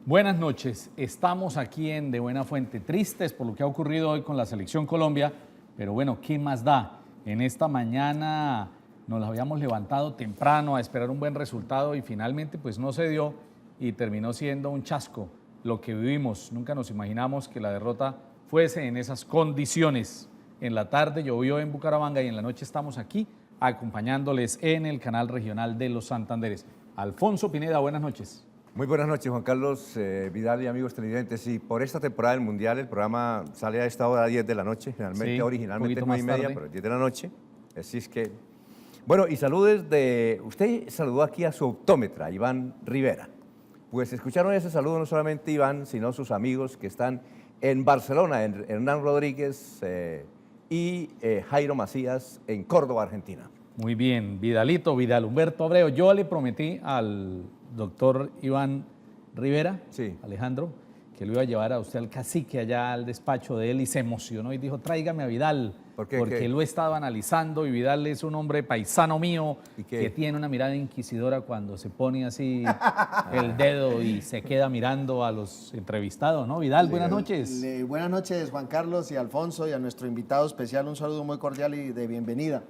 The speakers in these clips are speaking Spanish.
Buenas noches, estamos aquí en De Buena Fuente, tristes por lo que ha ocurrido hoy con la Selección Colombia, pero bueno, ¿qué más da? En esta mañana nos habíamos levantado temprano a esperar un buen resultado y finalmente pues no se dio y terminó siendo un chasco lo que vivimos. Nunca nos imaginamos que la derrota fuese en esas condiciones. En la tarde llovió en Bucaramanga y en la noche estamos aquí acompañándoles en el canal regional de Los Santanderes. Alfonso Pineda, buenas noches. Muy buenas noches, Juan Carlos Vidal y amigos televidentes. Y por esta temporada del Mundial, el programa sale a esta hora 10 de la noche, generalmente, Sí, originalmente un poquito 9:30, más tarde. pero 10 de la noche. Así es que... Bueno, y saludos de... Usted saludó aquí a su optómetra, Iván Rivera. Pues escucharon ese saludo no solamente Iván, sino sus amigos que están en Barcelona, Hernán Rodríguez y Jairo Macías en Córdoba, Argentina. Muy bien, Vidalito, Vidal Humberto Abreu. Yo le prometí al doctor Iván Rivera, Sí. Alejandro, que lo iba a llevar a usted al cacique allá al despacho de él y se emocionó y dijo, tráigame a Vidal, ¿Por qué? porque ¿Qué? lo he estado analizando y Vidal es un hombre paisano mío ¿Y qué? que tiene una mirada inquisidora cuando se pone así el dedo y se queda mirando a los entrevistados, ¿no? Vidal, buenas noches. Buenas noches, Juan Carlos y Alfonso, y a nuestro invitado especial un saludo muy cordial y de bienvenida.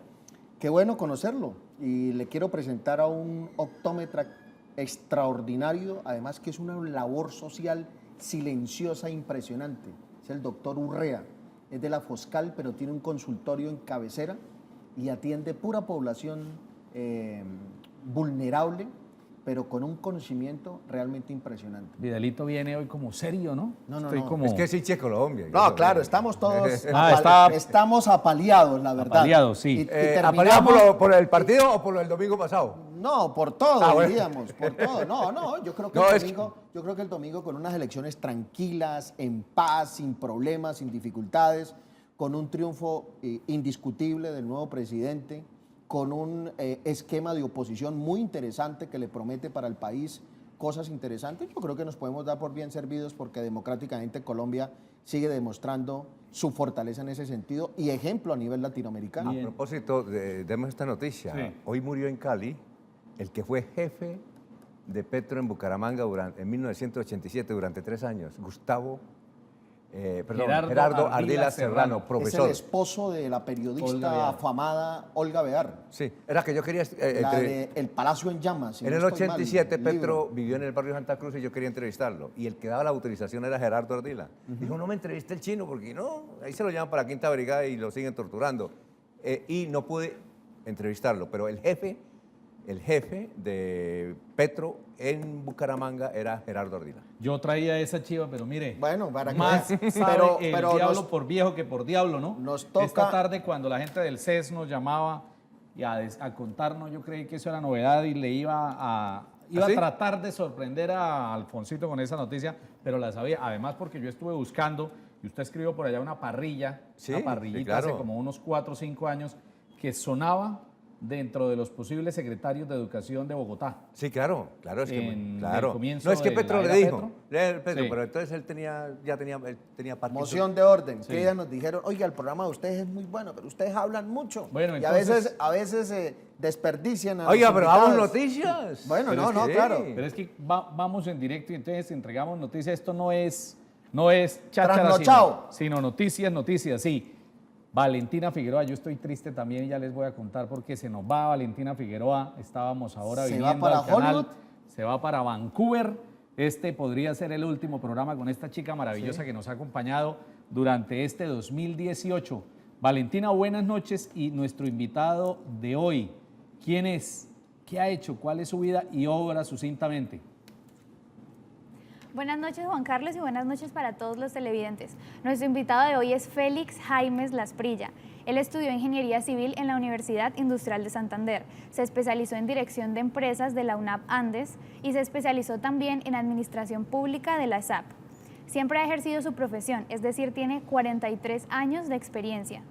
Qué bueno conocerlo, y le quiero presentar a un optómetra extraordinario, además que es una labor social silenciosa e impresionante. Es el doctor Urrea, es de la Foscal, pero tiene un consultorio en cabecera y atiende pura población vulnerable, pero con un conocimiento realmente impresionante. Vidalito viene hoy como serio, ¿no? No, no, Estoy no. como Es que es hincha de Colombia. No, claro, estamos todos estamos apaleados, la verdad. Apaleados, sí. Y terminamos- ¿Apaleado por el partido o por el domingo pasado? No, por todo, bueno. diríamos, por todo. No, yo creo que No, el es domingo, yo creo que el domingo con unas elecciones tranquilas, en paz, sin problemas, sin dificultades, con un triunfo indiscutible del nuevo presidente, con un esquema de oposición muy interesante que le promete para el país cosas interesantes, yo creo que nos podemos dar por bien servidos porque democráticamente Colombia sigue demostrando su fortaleza en ese sentido y ejemplo a nivel latinoamericano. A propósito, demos esta noticia. Sí. Hoy murió en Cali el que fue jefe de Petro en Bucaramanga en 1987 durante 3 años, Gerardo Ardila Serrano, Es profesor. el esposo de la Olga periodista Bear. afamada Olga Bear, Sí, era que yo quería... la de El Palacio en Llamas. si en no el estoy mal, 87 el Petro libro. vivió en el barrio Santa Cruz y yo quería entrevistarlo. Y el que daba la autorización era Gerardo Ardila. Dijo, no me entreviste el chino porque no, ahí se lo llaman para la Quinta Brigada y lo siguen torturando. Y no pude entrevistarlo, pero el jefe de Petro en Bucaramanga era Gerardo Ardila. Yo traía esa chiva, pero mire, Bueno, para que más veas. sabe el diablo nos- por viejo que por diablo, ¿no? nos toca- Esta tarde cuando la gente del CES nos llamaba y a contarnos, yo creí que eso era novedad y le iba a ¿Ah, sí? tratar de sorprender a Alfonsito con esa noticia, pero la sabía. Además porque yo estuve buscando y usted escribió por allá una parrilla, Sí, una sí, parrillita claro. hace como unos 4 o 5 años que sonaba dentro de los posibles secretarios de Educación de Bogotá. Sí, claro, es que En claro. el comienzo No es que de Petro la le era dijo, Petro, Sí. pero entonces él tenía Parkinson. Moción de orden, Sí. que ellas nos dijeron, oiga, el programa de ustedes es muy bueno, pero ustedes hablan mucho. Bueno, y entonces- a veces desperdician a Oiga, los pero damos invitados. noticias. Bueno, Pero no, es no, que claro. sí. Pero es que vamos en directo y entonces entregamos noticias. Esto no es cháchara, Trasnochado. sino noticias, sí. Valentina Figueroa, yo estoy triste también, ya les voy a contar porque se nos va Valentina Figueroa. Estábamos ahora ¿Se va viniendo para al canal. Hollywood? Se va para Vancouver. Este podría ser el último programa con esta chica maravillosa que nos ha acompañado durante este 2018. Valentina, buenas noches y nuestro invitado de hoy, ¿quién es? ¿Qué ha hecho? ¿Cuál es su vida y obra sucintamente? Buenas noches, Juan Carlos, y buenas noches para todos los televidentes. Nuestro invitado de hoy es Félix Jaimes Lasprilla. Él estudió Ingeniería Civil en la Universidad Industrial de Santander. Se especializó en Dirección de Empresas de la UNAP Andes y se especializó también en Administración Pública de la SAP. Siempre ha ejercido su profesión, es decir, tiene 43 años de experiencia.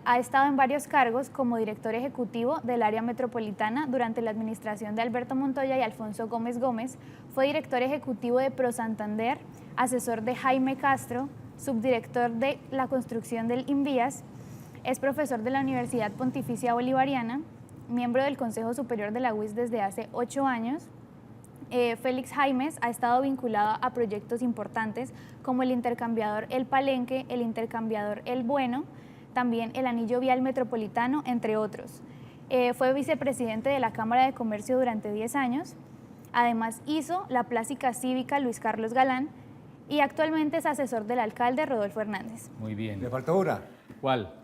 Ha estado en varios cargos como director ejecutivo del área metropolitana durante la administración de Alberto Montoya y Alfonso Gómez Gómez, fue director ejecutivo de ProSantander, asesor de Jaime Castro, subdirector de la construcción del Invías, es profesor de la Universidad Pontificia Bolivariana, miembro del Consejo Superior de la UIS desde hace 8 años, Félix Jaimes ha estado vinculado a proyectos importantes como el intercambiador El Palenque, el intercambiador El Bueno, también el anillo vial metropolitano, entre otros. Fue vicepresidente de la Cámara de Comercio durante 10 años. Además hizo la Plática Cívica Luis Carlos Galán y actualmente es asesor del alcalde Rodolfo Hernández. Muy bien. Le faltó una. ¿Cuál?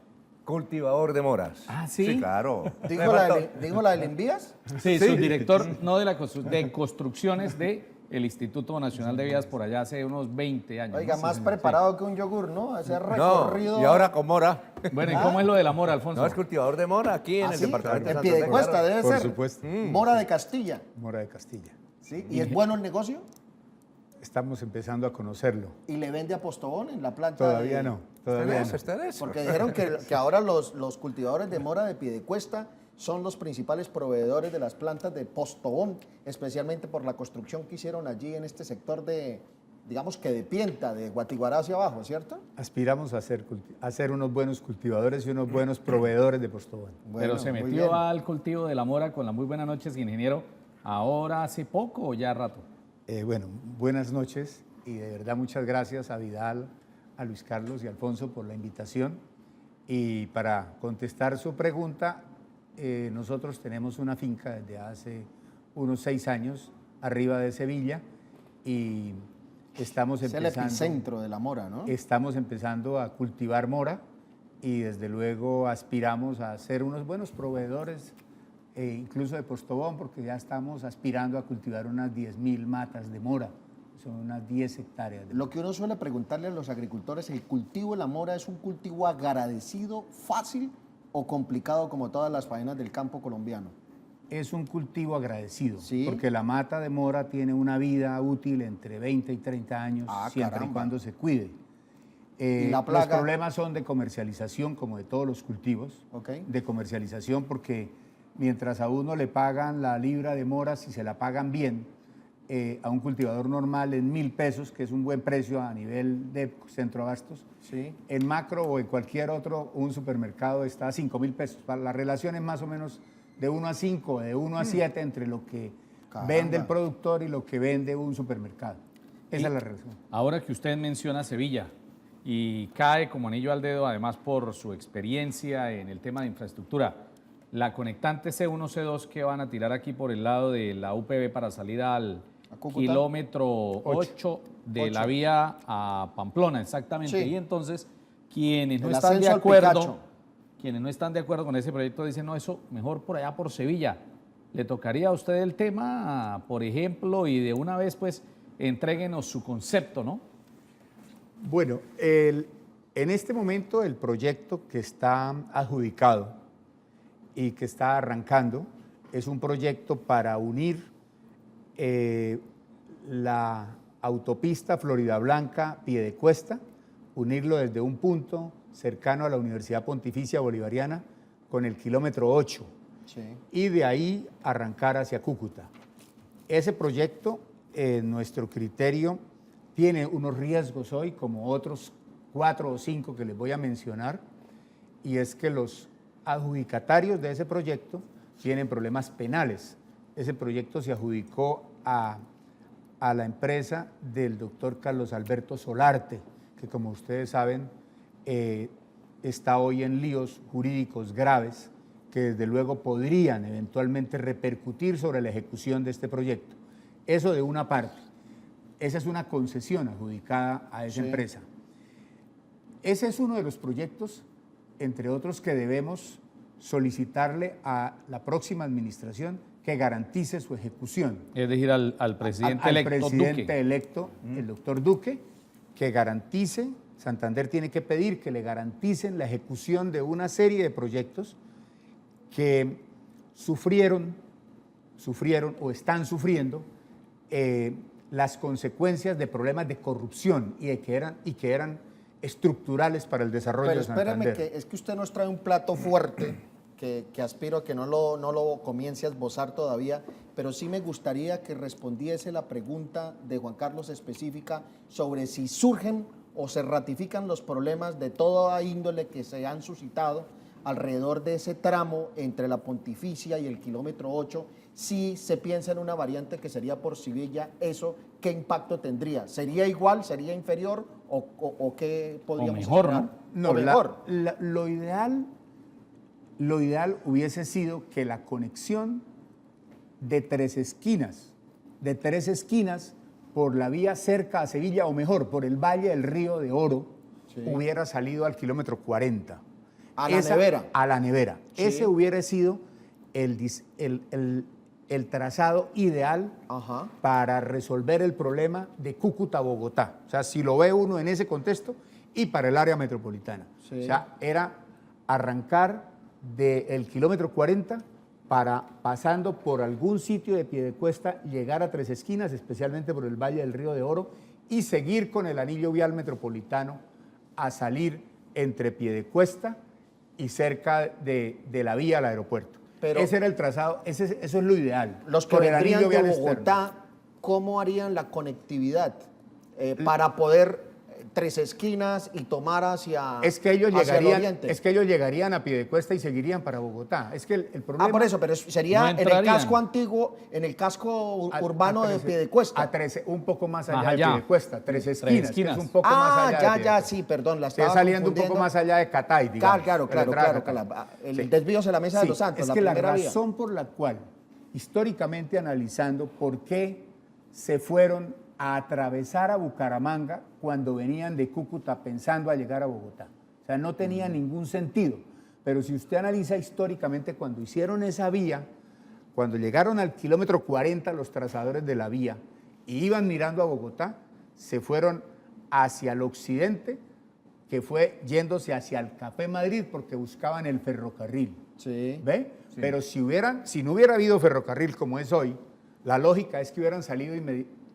Cultivador de moras. Ah, ¿sí? Sí, claro. ¿Dijo la del Envías? Sí, subdirector no de la de construcciones del Instituto Nacional de Vías por allá hace unos 20 años. Oiga, ¿no? más Sí, señor, preparado que un yogur, ¿no? Ese No, recorrido. y ahora con mora. sí. Bueno, ¿y cómo es lo del amor, Alfonso? No, es cultivador de mora aquí en ¿Ah, el sí? departamento de En Santander. Piedecuesta claro. debe Por ser. supuesto. Mora de Castilla. Mora de Castilla. ¿Sí? ¿Y es bueno el negocio? Estamos empezando a conocerlo. ¿Y le vende a Postobón en la planta? Todavía no, todavía no. Está en eso. Porque dijeron que ahora los cultivadores de mora de Piedecuesta son los principales proveedores de las plantas de Postobón, especialmente por la construcción que hicieron allí en este sector de, digamos que de Pienta, de Guatiguará hacia abajo, ¿cierto? Aspiramos a ser unos buenos cultivadores y unos buenos proveedores de Postobón. Pero se muy metió bien. al cultivo de la mora con la muy buenas noches, ingeniero, ahora hace poco o ya rato. Bueno, buenas noches y de verdad muchas gracias a Vidal, a Luis Carlos y a Alfonso por la invitación. Y para contestar su pregunta, nosotros tenemos una finca desde hace unos 6 años arriba de Sevilla y estamos Es el epicentro de la mora, ¿no? Estamos empezando a cultivar mora y desde luego aspiramos a ser unos buenos proveedores, incluso de Postobón, porque ya estamos aspirando a cultivar unas 10.000 matas de mora, son unas 10 hectáreas. Lo que uno suele preguntarle a los agricultores, ¿el cultivo de la mora es un cultivo agradecido, fácil o complicado como todas las faenas del campo colombiano? Es un cultivo agradecido, ¿Sí? porque la mata de mora tiene una vida útil entre 20 y 30 años, siempre caramba. y cuando se cuide. ¿Y la Los plaga? problemas son de comercialización, como de todos los cultivos, Ok. de comercialización, porque mientras a uno le pagan la libra de mora, si se la pagan bien, a un cultivador normal en 1.000 pesos, que es un buen precio a nivel de centroabastos, Sí. en Macro o en cualquier otro, un supermercado está a 5.000 pesos. La relación es más o menos de 1 a 5, de 1 a 7 entre lo que Caramba. vende el productor y lo que vende un supermercado. Esa es la relación. Ahora que usted menciona Sevilla y cae como anillo al dedo, además por su experiencia en el tema de infraestructura, la conectante C1, C2 que van a tirar aquí por el lado de la UPB para salir al ¿A Cúcuta? kilómetro 8 de la vía a Pamplona, exactamente. Sí. Y entonces, quienes no El están de ascenso al acuerdo, Picacho. quienes no están de acuerdo con ese proyecto dicen, no, eso mejor por allá por Sevilla. ¿Le tocaría a usted el tema, por ejemplo, y de una vez pues entréguenos su concepto, ¿no? Bueno, en este momento el proyecto que está adjudicado y que está arrancando es un proyecto para unir la autopista Florida Blanca-Piedecuesta, unirlo desde un punto cercano a la Universidad Pontificia Bolivariana con el kilómetro 8 Sí. y de ahí arrancar hacia Cúcuta. Ese proyecto, en nuestro criterio, tiene unos riesgos hoy, como otros 4 o 5 que les voy a mencionar, y es que los adjudicatarios de ese proyecto tienen problemas penales. Ese proyecto se adjudicó a la empresa del doctor Carlos Alberto Solarte, que como ustedes saben está hoy en líos jurídicos graves que desde luego podrían eventualmente repercutir sobre la ejecución de este proyecto. Eso de una parte. Esa es una concesión adjudicada a esa empresa. Ese es uno de los proyectos, entre otros, que debemos solicitarle a la próxima administración que garantice su ejecución. Es decir, al presidente Al electo presidente Duque. electo, el doctor Duque, que garantice, Santander tiene que pedir que le garanticen la ejecución de una serie de proyectos que sufrieron o están sufriendo las consecuencias de problemas de corrupción y que eran estructurales para el desarrollo Pero de Santander. espéreme, que es que usted nos trae un plato fuerte que aspiro a que no lo comience a esbozar todavía, pero sí me gustaría que respondiese la pregunta de Juan Carlos específica sobre si surgen o se ratifican los problemas de toda índole que se han suscitado alrededor de ese tramo entre la Pontificia y el kilómetro 8, si se piensa en una variante que sería por Sevilla, ¿eso qué impacto tendría? ¿Sería igual, sería inferior o qué podríamos mejor, esperar? No, o mejor. Lo ideal hubiese sido que la conexión de tres esquinas por la vía cerca a Sevilla, o mejor, por el Valle del Río de Oro, Sí. hubiera salido al kilómetro 40. A la nevera. A la nevera. Sí. Ese hubiera sido el trazado ideal Ajá. para resolver el problema de Cúcuta-Bogotá. O sea, si lo ve uno en ese contexto, y para el área metropolitana. Sí. O sea, era arrancar del kilómetro 40 pasando por algún sitio de Piedecuesta, llegar a Tres Esquinas, especialmente por el Valle del Río de Oro, y seguir con el anillo vial metropolitano a salir entre Piedecuesta y cerca de la vía al aeropuerto. Pero- ese era el trazado, eso es lo ideal. Los que por el vendrían anillo de vial externo. Bogotá, ¿cómo harían la conectividad para poder Tres Esquinas y tomar hacia, Es que ellos hacia el llegarían, oriente? es que ellos llegarían a Piedecuesta y seguirían para Bogotá. Es que el problema Por eso, pero sería No en el entrarían. casco antiguo, en el casco urbano de a Piedecuesta. un poco más allá Más de allá. Piedecuesta, Tres Esquinas, que es un poco más Ah, allá de ya, Piedecuesta. sí, perdón, la Sí, estaba saliendo un poco confundiendo. más allá de Catay, digamos. Claro, de la entrada de claro. Catay. El Sí. desvío hacia la Mesa de Sí, los Santos, es la que la primera vía. razón por la cual, históricamente analizando, por qué se fueron a atravesar a Bucaramanga cuando venían de Cúcuta pensando a llegar a Bogotá. O sea, no tenía ningún sentido. Pero si usted analiza históricamente, cuando hicieron esa vía, cuando llegaron al kilómetro 40 los trazadores de la vía y iban mirando a Bogotá, se fueron hacia el occidente, que fue yéndose hacia el Café Madrid porque buscaban el ferrocarril. Sí. ¿Ve? Pero si no hubiera habido ferrocarril como es hoy, la lógica es que hubieran salido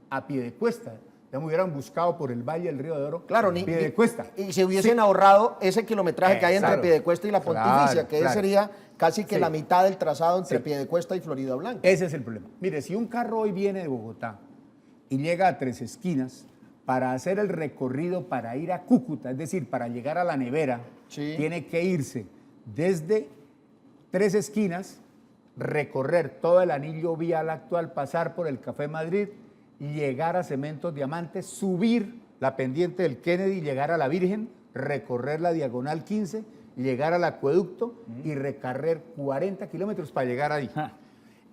a Piedecuesta. Ya me hubieran buscado por el Valle del Río de Oro. Claro, Piedecuesta. y se hubiesen ahorrado ese kilometraje que hay entre Exacto. Piedecuesta y la Pontificia, Claro, que claro. sería casi que Sí. la mitad del trazado entre Sí. Piedecuesta y Florida Blanca. Ese es el problema. Mire, si un carro hoy viene de Bogotá y llega a Tres Esquinas para hacer el recorrido para ir a Cúcuta, es decir, para llegar a la nevera, Sí. tiene que irse desde Tres Esquinas, recorrer todo el anillo vial actual, pasar por el Café Madrid, llegar a Cementos Diamantes, subir la pendiente del Kennedy, llegar a la Virgen, recorrer la Diagonal 15, llegar al acueducto y recorrer 40 kilómetros para llegar ahí. Ja.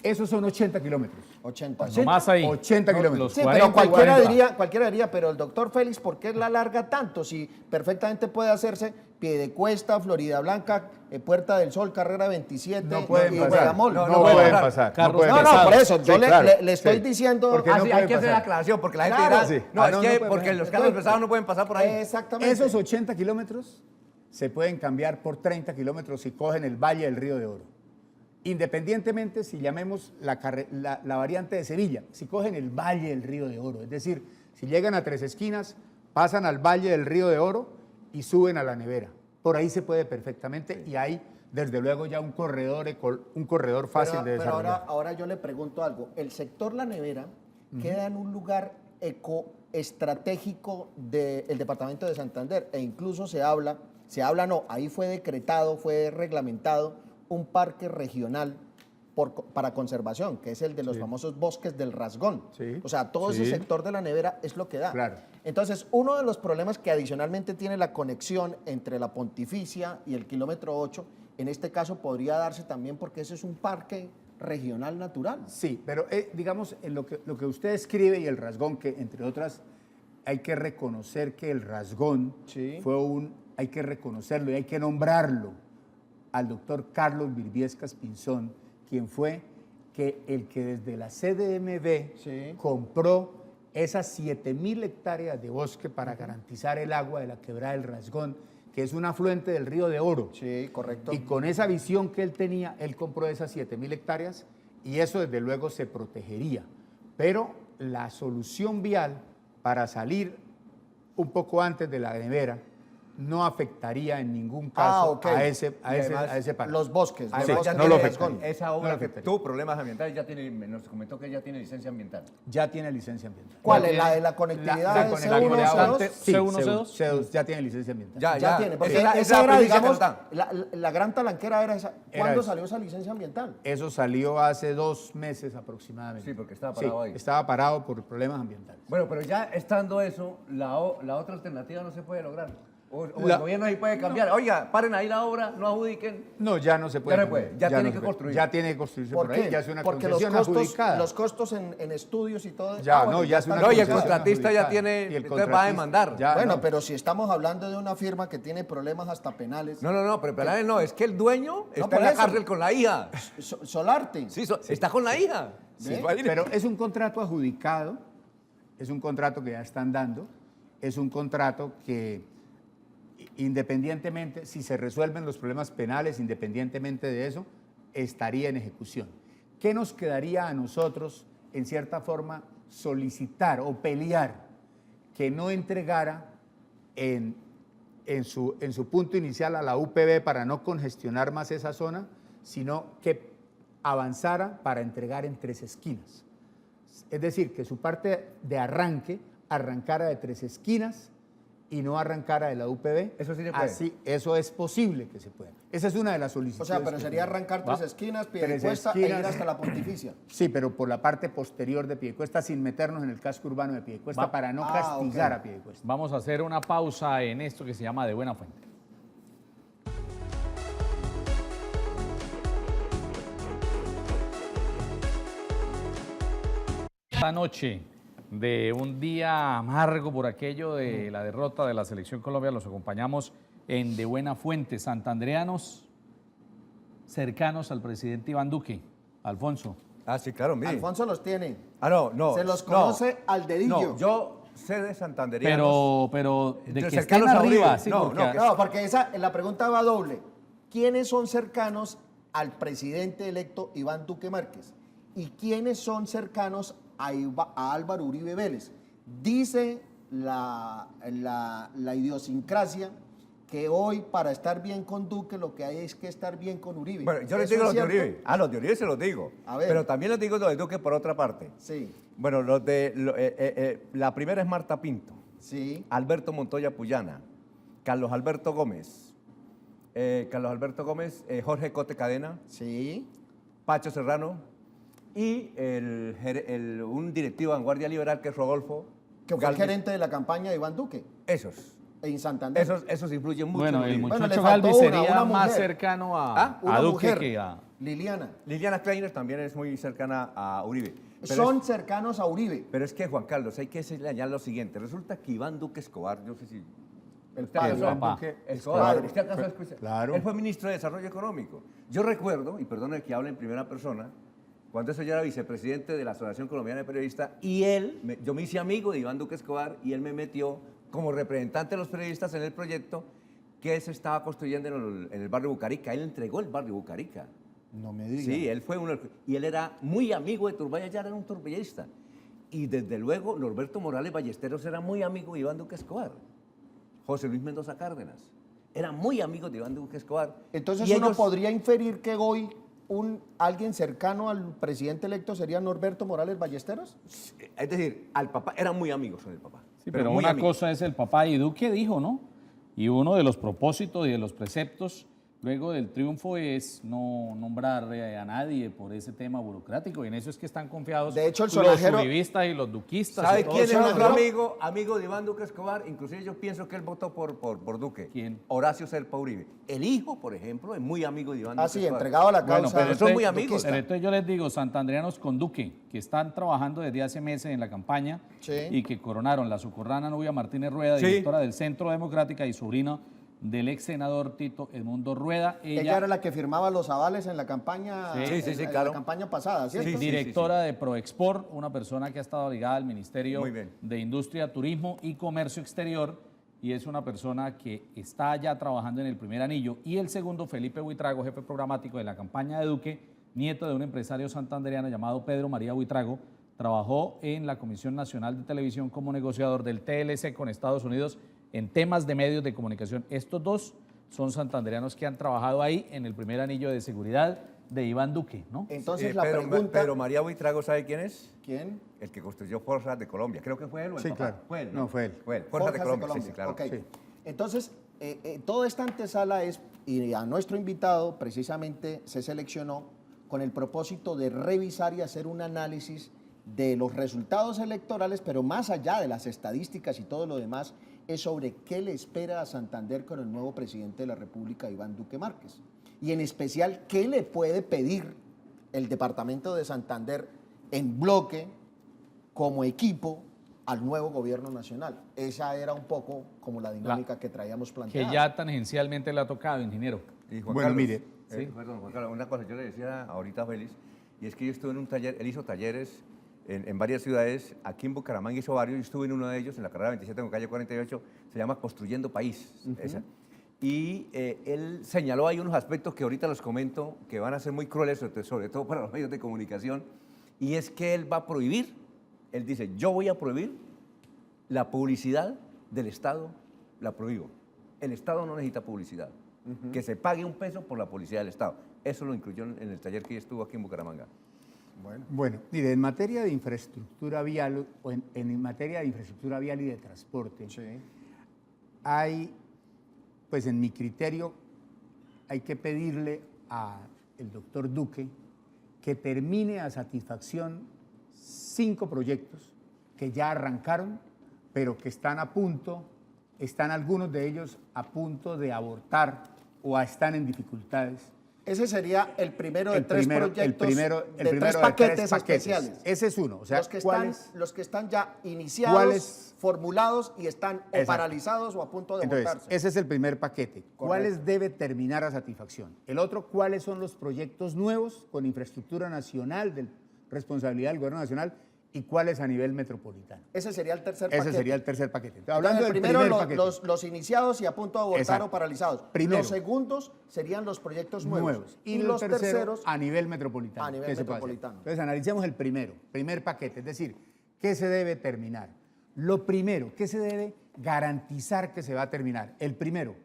Esos son 80 kilómetros. 80. Nomás ahí. 80 No, kilómetros. los Sí, 40 pero cualquiera 40. diría, pero el doctor Félix, ¿por qué la alarga tanto? Si perfectamente puede hacerse Piedecuesta, Florida Blanca, Puerta del Sol, Carrera 27 No pueden y pasar. Guayamol. No, no pueden pueden pasar. Carros pueden No, pasar. por eso, yo Sí, le, claro, le estoy sí. diciendo... Porque no Sí, puede hay que hacer pasar. la aclaración, porque la gente Claro. dirá, Sí. no, es No, que no puede porque pasar. los carros pesados no pueden pasar por ahí. Exactamente. Esos 80 kilómetros se pueden cambiar por 30 kilómetros si cogen el Valle del Río de Oro. Independientemente si llamemos la variante de Sevilla, si cogen el Valle del Río de Oro, es decir, si llegan a Tres Esquinas, pasan al Valle del Río de Oro y suben a la nevera. Por ahí se puede perfectamente y hay desde luego ya un corredor fácil de Pero desarrollar. ahora yo le pregunto algo. El sector La Nevera queda en un lugar ecoestratégico del departamento de Santander e incluso ahí fue decretado, fue reglamentado un parque regional para conservación, que es el de los famosos bosques del Rasgón. Sí. O sea, todo ese Sí. sector de La Nevera es lo que da. Claro. Entonces, uno de los problemas que adicionalmente tiene la conexión entre la Pontificia y el kilómetro 8, en este caso podría darse también porque ese es un parque regional natural. Sí, pero digamos, en lo que usted escribe y el Rasgón, que entre otras hay que reconocer que el Rasgón Sí. hay que reconocerlo y hay que nombrarlo al doctor Carlos Virbiescas Pinzón, quien fue el que desde la CDMV Sí. compró esas 7.000 hectáreas de bosque para garantizar el agua de la quebrada del Rasgón, que es un afluente del Río de Oro. Sí, correcto. Y con esa visión que él tenía, él compró esas 7.000 hectáreas y eso desde luego se protegería. Pero la solución vial para salir un poco antes de la nevera no afectaría en ningún caso ok. a ese parque. Los bosques. Además, los bosques ya no lo de tiene- afectaría. Riesgón. esa obra No que afectaría. tuvo problemas ambientales, ya tiene, nos comentó que ya tiene licencia ambiental. Ya tiene licencia ambiental. ¿Cuál Ya es? ¿La tiene- de la conectividad la de conectividad C1, constante, C2? sí, C1, C2, ya tiene licencia ambiental. Ya tiene, porque Esa esa es la era, primicia que digamos, nos dan. la gran talanquera era esa. Era ¿Cuándo esa. salió esa licencia ambiental? Eso salió hace 2 meses aproximadamente. Sí, porque estaba parado ahí. Estaba parado por problemas ambientales. Bueno, pero ya estando eso, la otra alternativa no se puede lograr. O La- el gobierno ahí puede cambiar. Oiga, paren ahí la obra, no adjudiquen. No, ya no se puede. Ya no puede, ya tiene no que se puede. construir. Ya tiene que construirse ¿Por por ahí, qué? ya es una Porque concesión adjudicada. los costos en estudios y todo. Ya, bueno, no, ya es está una No, y el complicado. contratista ya adjudicada. tiene, Y el entonces va a contratista- demandar. ya, Bueno, no. pero si estamos hablando de una firma que tiene problemas hasta penales. No, pero penales no, es que el dueño está por en la eso. cárcel con la hija. Solarte. Sí, está con la hija. ¿Ve? Sí, va a ir- Pero es un contrato adjudicado, es un contrato que ya están dando, es un contrato que independientemente, si se resuelven los problemas penales, independientemente de eso, estaría en ejecución. ¿Qué nos quedaría a nosotros, en cierta forma, solicitar o pelear que no entregara en su punto inicial a la UPB para no congestionar más esa zona, sino que avanzara para entregar en 3 esquinas? Es decir, que su parte de arranque arrancara de 3 esquinas y no arrancara de la UPB. Eso sí se puede. Así, eso es posible que se pueda. Esa es una de las O solicitudes. sea, pero que sería tenemos. arrancar 3 esquinas, Tres Piedecuesta e esquinas. ir hasta la Pontificia. Sí, pero por la parte posterior de Piedecuesta, sin meternos en el casco urbano de Piedecuesta, Va- para no Ah, castigar ok. a Piedecuesta. Vamos a hacer una pausa en esto que se llama De Buena Fuente. Esta noche de un día amargo por aquello de la derrota de la Selección Colombia, los acompañamos en De Buena Fuente, santandreanos cercanos al presidente Iván Duque. Alfonso. Ah, sí, claro, mire. Alfonso los tiene. No. Se los no. conoce al dedillo. No, yo sé de santanderianos. Pero de Pero que estén cercanos a arriba, Uribe. sí, No, porque No, porque la pregunta va doble. ¿Quiénes son cercanos al presidente electo Iván Duque Márquez? ¿Y quiénes son cercanos a Álvaro Uribe Vélez? Dice la idiosincrasia que hoy para estar bien con Duque lo que hay es que estar bien con Uribe. Bueno, yo les ¿Eso digo es los de cierto? Uribe. Ah, los de Uribe se los digo. A ver. Pero también les digo los de Duque por otra parte. Sí, Bueno, la primera es Marta Pinto, sí. Alberto Montoya Puyana, Carlos Alberto Gómez, Jorge Cote Cadena, Sí. Pacho Serrano y un directivo de Vanguardia Liberal que es Rodolfo. Que fue el Galvis. gerente de la campaña de Iván Duque Esos. en Santander. Esos influyen mucho. bueno, en el Uribe. Bueno, muchacho le faltó Galvis sería una más mujer. cercano ¿Ah? Una a Duque mujer, que a... Liliana. Liliana Kleiner también es muy cercana a Uribe. Pero Son cercanos a Uribe. Pero es que, Juan Carlos, hay que señalar lo siguiente. Resulta que Iván Duque Escobar, yo sé si... El ¿Usted padre. acaso- El papá. Escobar, Padre. ¿usted acaso escucha? Claro. Él fue ministro de Desarrollo Económico. Yo recuerdo, y perdone que hable en primera persona, cuando eso yo era vicepresidente de la Asociación Colombiana de Periodistas, y yo me hice amigo de Iván Duque Escobar, y él me metió como representante de los periodistas en el proyecto que se estaba construyendo en el barrio Bucarica. Él entregó el barrio Bucarica. No me digas. Sí, él fue uno. Y él era muy amigo de Turbay Ayala, era un turbellista. Y desde luego, Norberto Morales Ballesteros era muy amigo de Iván Duque Escobar. José Luis Mendoza Cárdenas. Era muy amigo de Iván Duque Escobar. Entonces Y uno ellos- podría inferir que hoy alguien cercano al presidente electo sería Norberto Morales Ballesteros. Es decir, al papá, eran muy amigos con el papá. Sí, pero muy una amigos. cosa es el papá y Duque dijo, ¿no? Y uno de los propósitos y de los preceptos luego del triunfo es no nombrar a nadie por ese tema burocrático y en eso es que están confiados De hecho, el los sonajero- uribistas y los duquistas. ¿Sabe y todos quién es esos. otro sonajero- amigo de Iván Duque Escobar? Inclusive yo pienso que él votó por Duque. ¿Quién? Horacio Serpa Uribe. El hijo, por ejemplo, es muy amigo de Iván Duque Ah, sí, Escobar. entregado a la Bueno, causa. pero son muy amigos. Pero entonces yo les digo, santandreanos con Duque, que están trabajando desde hace meses en la campaña Sí. y que coronaron la socorrana Nubia Martínez Rueda, Sí. directora del Centro Democrática y sobrina del ex senador Tito Edmundo Rueda. Ella era la que firmaba los avales en la campaña, Sí, sí, en claro. la campaña pasada, ¿cierto? Sí, sí. directora de Proexport, una persona que ha estado ligada al Ministerio Muy bien. de Industria, Turismo y Comercio Exterior y es una persona que está ya trabajando en el primer anillo. Y el segundo, Felipe Buitrago, jefe programático de la campaña de Duque, nieto de un empresario santandereano llamado Pedro María Buitrago, trabajó en la Comisión Nacional de Televisión como negociador del TLC con Estados Unidos en temas de medios de comunicación. Estos dos son santandereanos que han trabajado ahí en el primer anillo de seguridad de Iván Duque, ¿no? Entonces la Pedro, pregunta... Pedro María Buitrago, ¿sabe quién es? ¿Quién? El que construyó Fuerzas de Colombia. Creo que fue él o el Sí, papá. claro. Fue él, No, fue él. Fuerzas de Forjas Colombia, sí, claro. Ok. Sí. Entonces, toda esta antesala es, y a nuestro invitado precisamente se seleccionó con el propósito de revisar y hacer un análisis de los resultados electorales, pero más allá de las estadísticas y todo lo demás, es sobre qué le espera a Santander con el nuevo presidente de la República, Iván Duque Márquez. Y en especial, qué le puede pedir el departamento de Santander en bloque, como equipo, al nuevo gobierno nacional. Esa era un poco como la dinámica que traíamos Que planteada. ya tangencialmente le ha tocado, ingeniero. Y Juan Bueno, Carlos, mire, perdón, Juan Carlos, una cosa, yo le decía ahorita a Félix, y es que yo estuve en un taller, él hizo talleres en varias ciudades, aquí en Bucaramanga hizo varios, yo estuve en uno de ellos, en la carrera 27 con calle 48, se llama Construyendo País, esa. Y él señaló ahí unos aspectos que ahorita los comento, que van a ser muy crueles, sobre todo para los medios de comunicación, y es que él va a prohibir, él dice, yo voy a prohibir la publicidad del Estado, la prohíbo. El Estado no necesita publicidad. Que se pague un peso por la publicidad del Estado. Eso lo incluyó en el taller que estuvo aquí en Bucaramanga. Bueno, mire, en materia de infraestructura vial, o en materia de infraestructura vial y de transporte, hay, pues en mi criterio, hay que pedirle al doctor Duque que termine a satisfacción 5 proyectos que ya arrancaron, pero que están a punto, están algunos de ellos a punto de abortar o están en dificultades. Ese sería el primero de El tres primero- proyectos, el primero de de tres tres paquetes paquetes. especiales. Ese es uno. O sea, los que están ya iniciados, ¿cuáles? formulados y están o Exacto. paralizados o a punto de Entonces, abortarse. ese es el primer paquete. ¿Cuáles Correcto. debe terminar a satisfacción? El otro, ¿cuáles son los proyectos nuevos con infraestructura nacional, de responsabilidad del gobierno nacional, y cuáles a nivel metropolitano? Ese sería el tercer paquete. Ese sería el tercer paquete. Entonces, Entonces, hablando del primero primer paquete. los iniciados y a punto de abortar Exacto. o paralizados. Primero. Los segundos serían los proyectos nuevos. Y los los terceros terceros a nivel metropolitano. a nivel ¿Qué se puede hacer? metropolitano. Entonces, analicemos el primer paquete, es decir, ¿qué se debe terminar? Lo primero, ¿qué se debe garantizar que se va a terminar? El primero,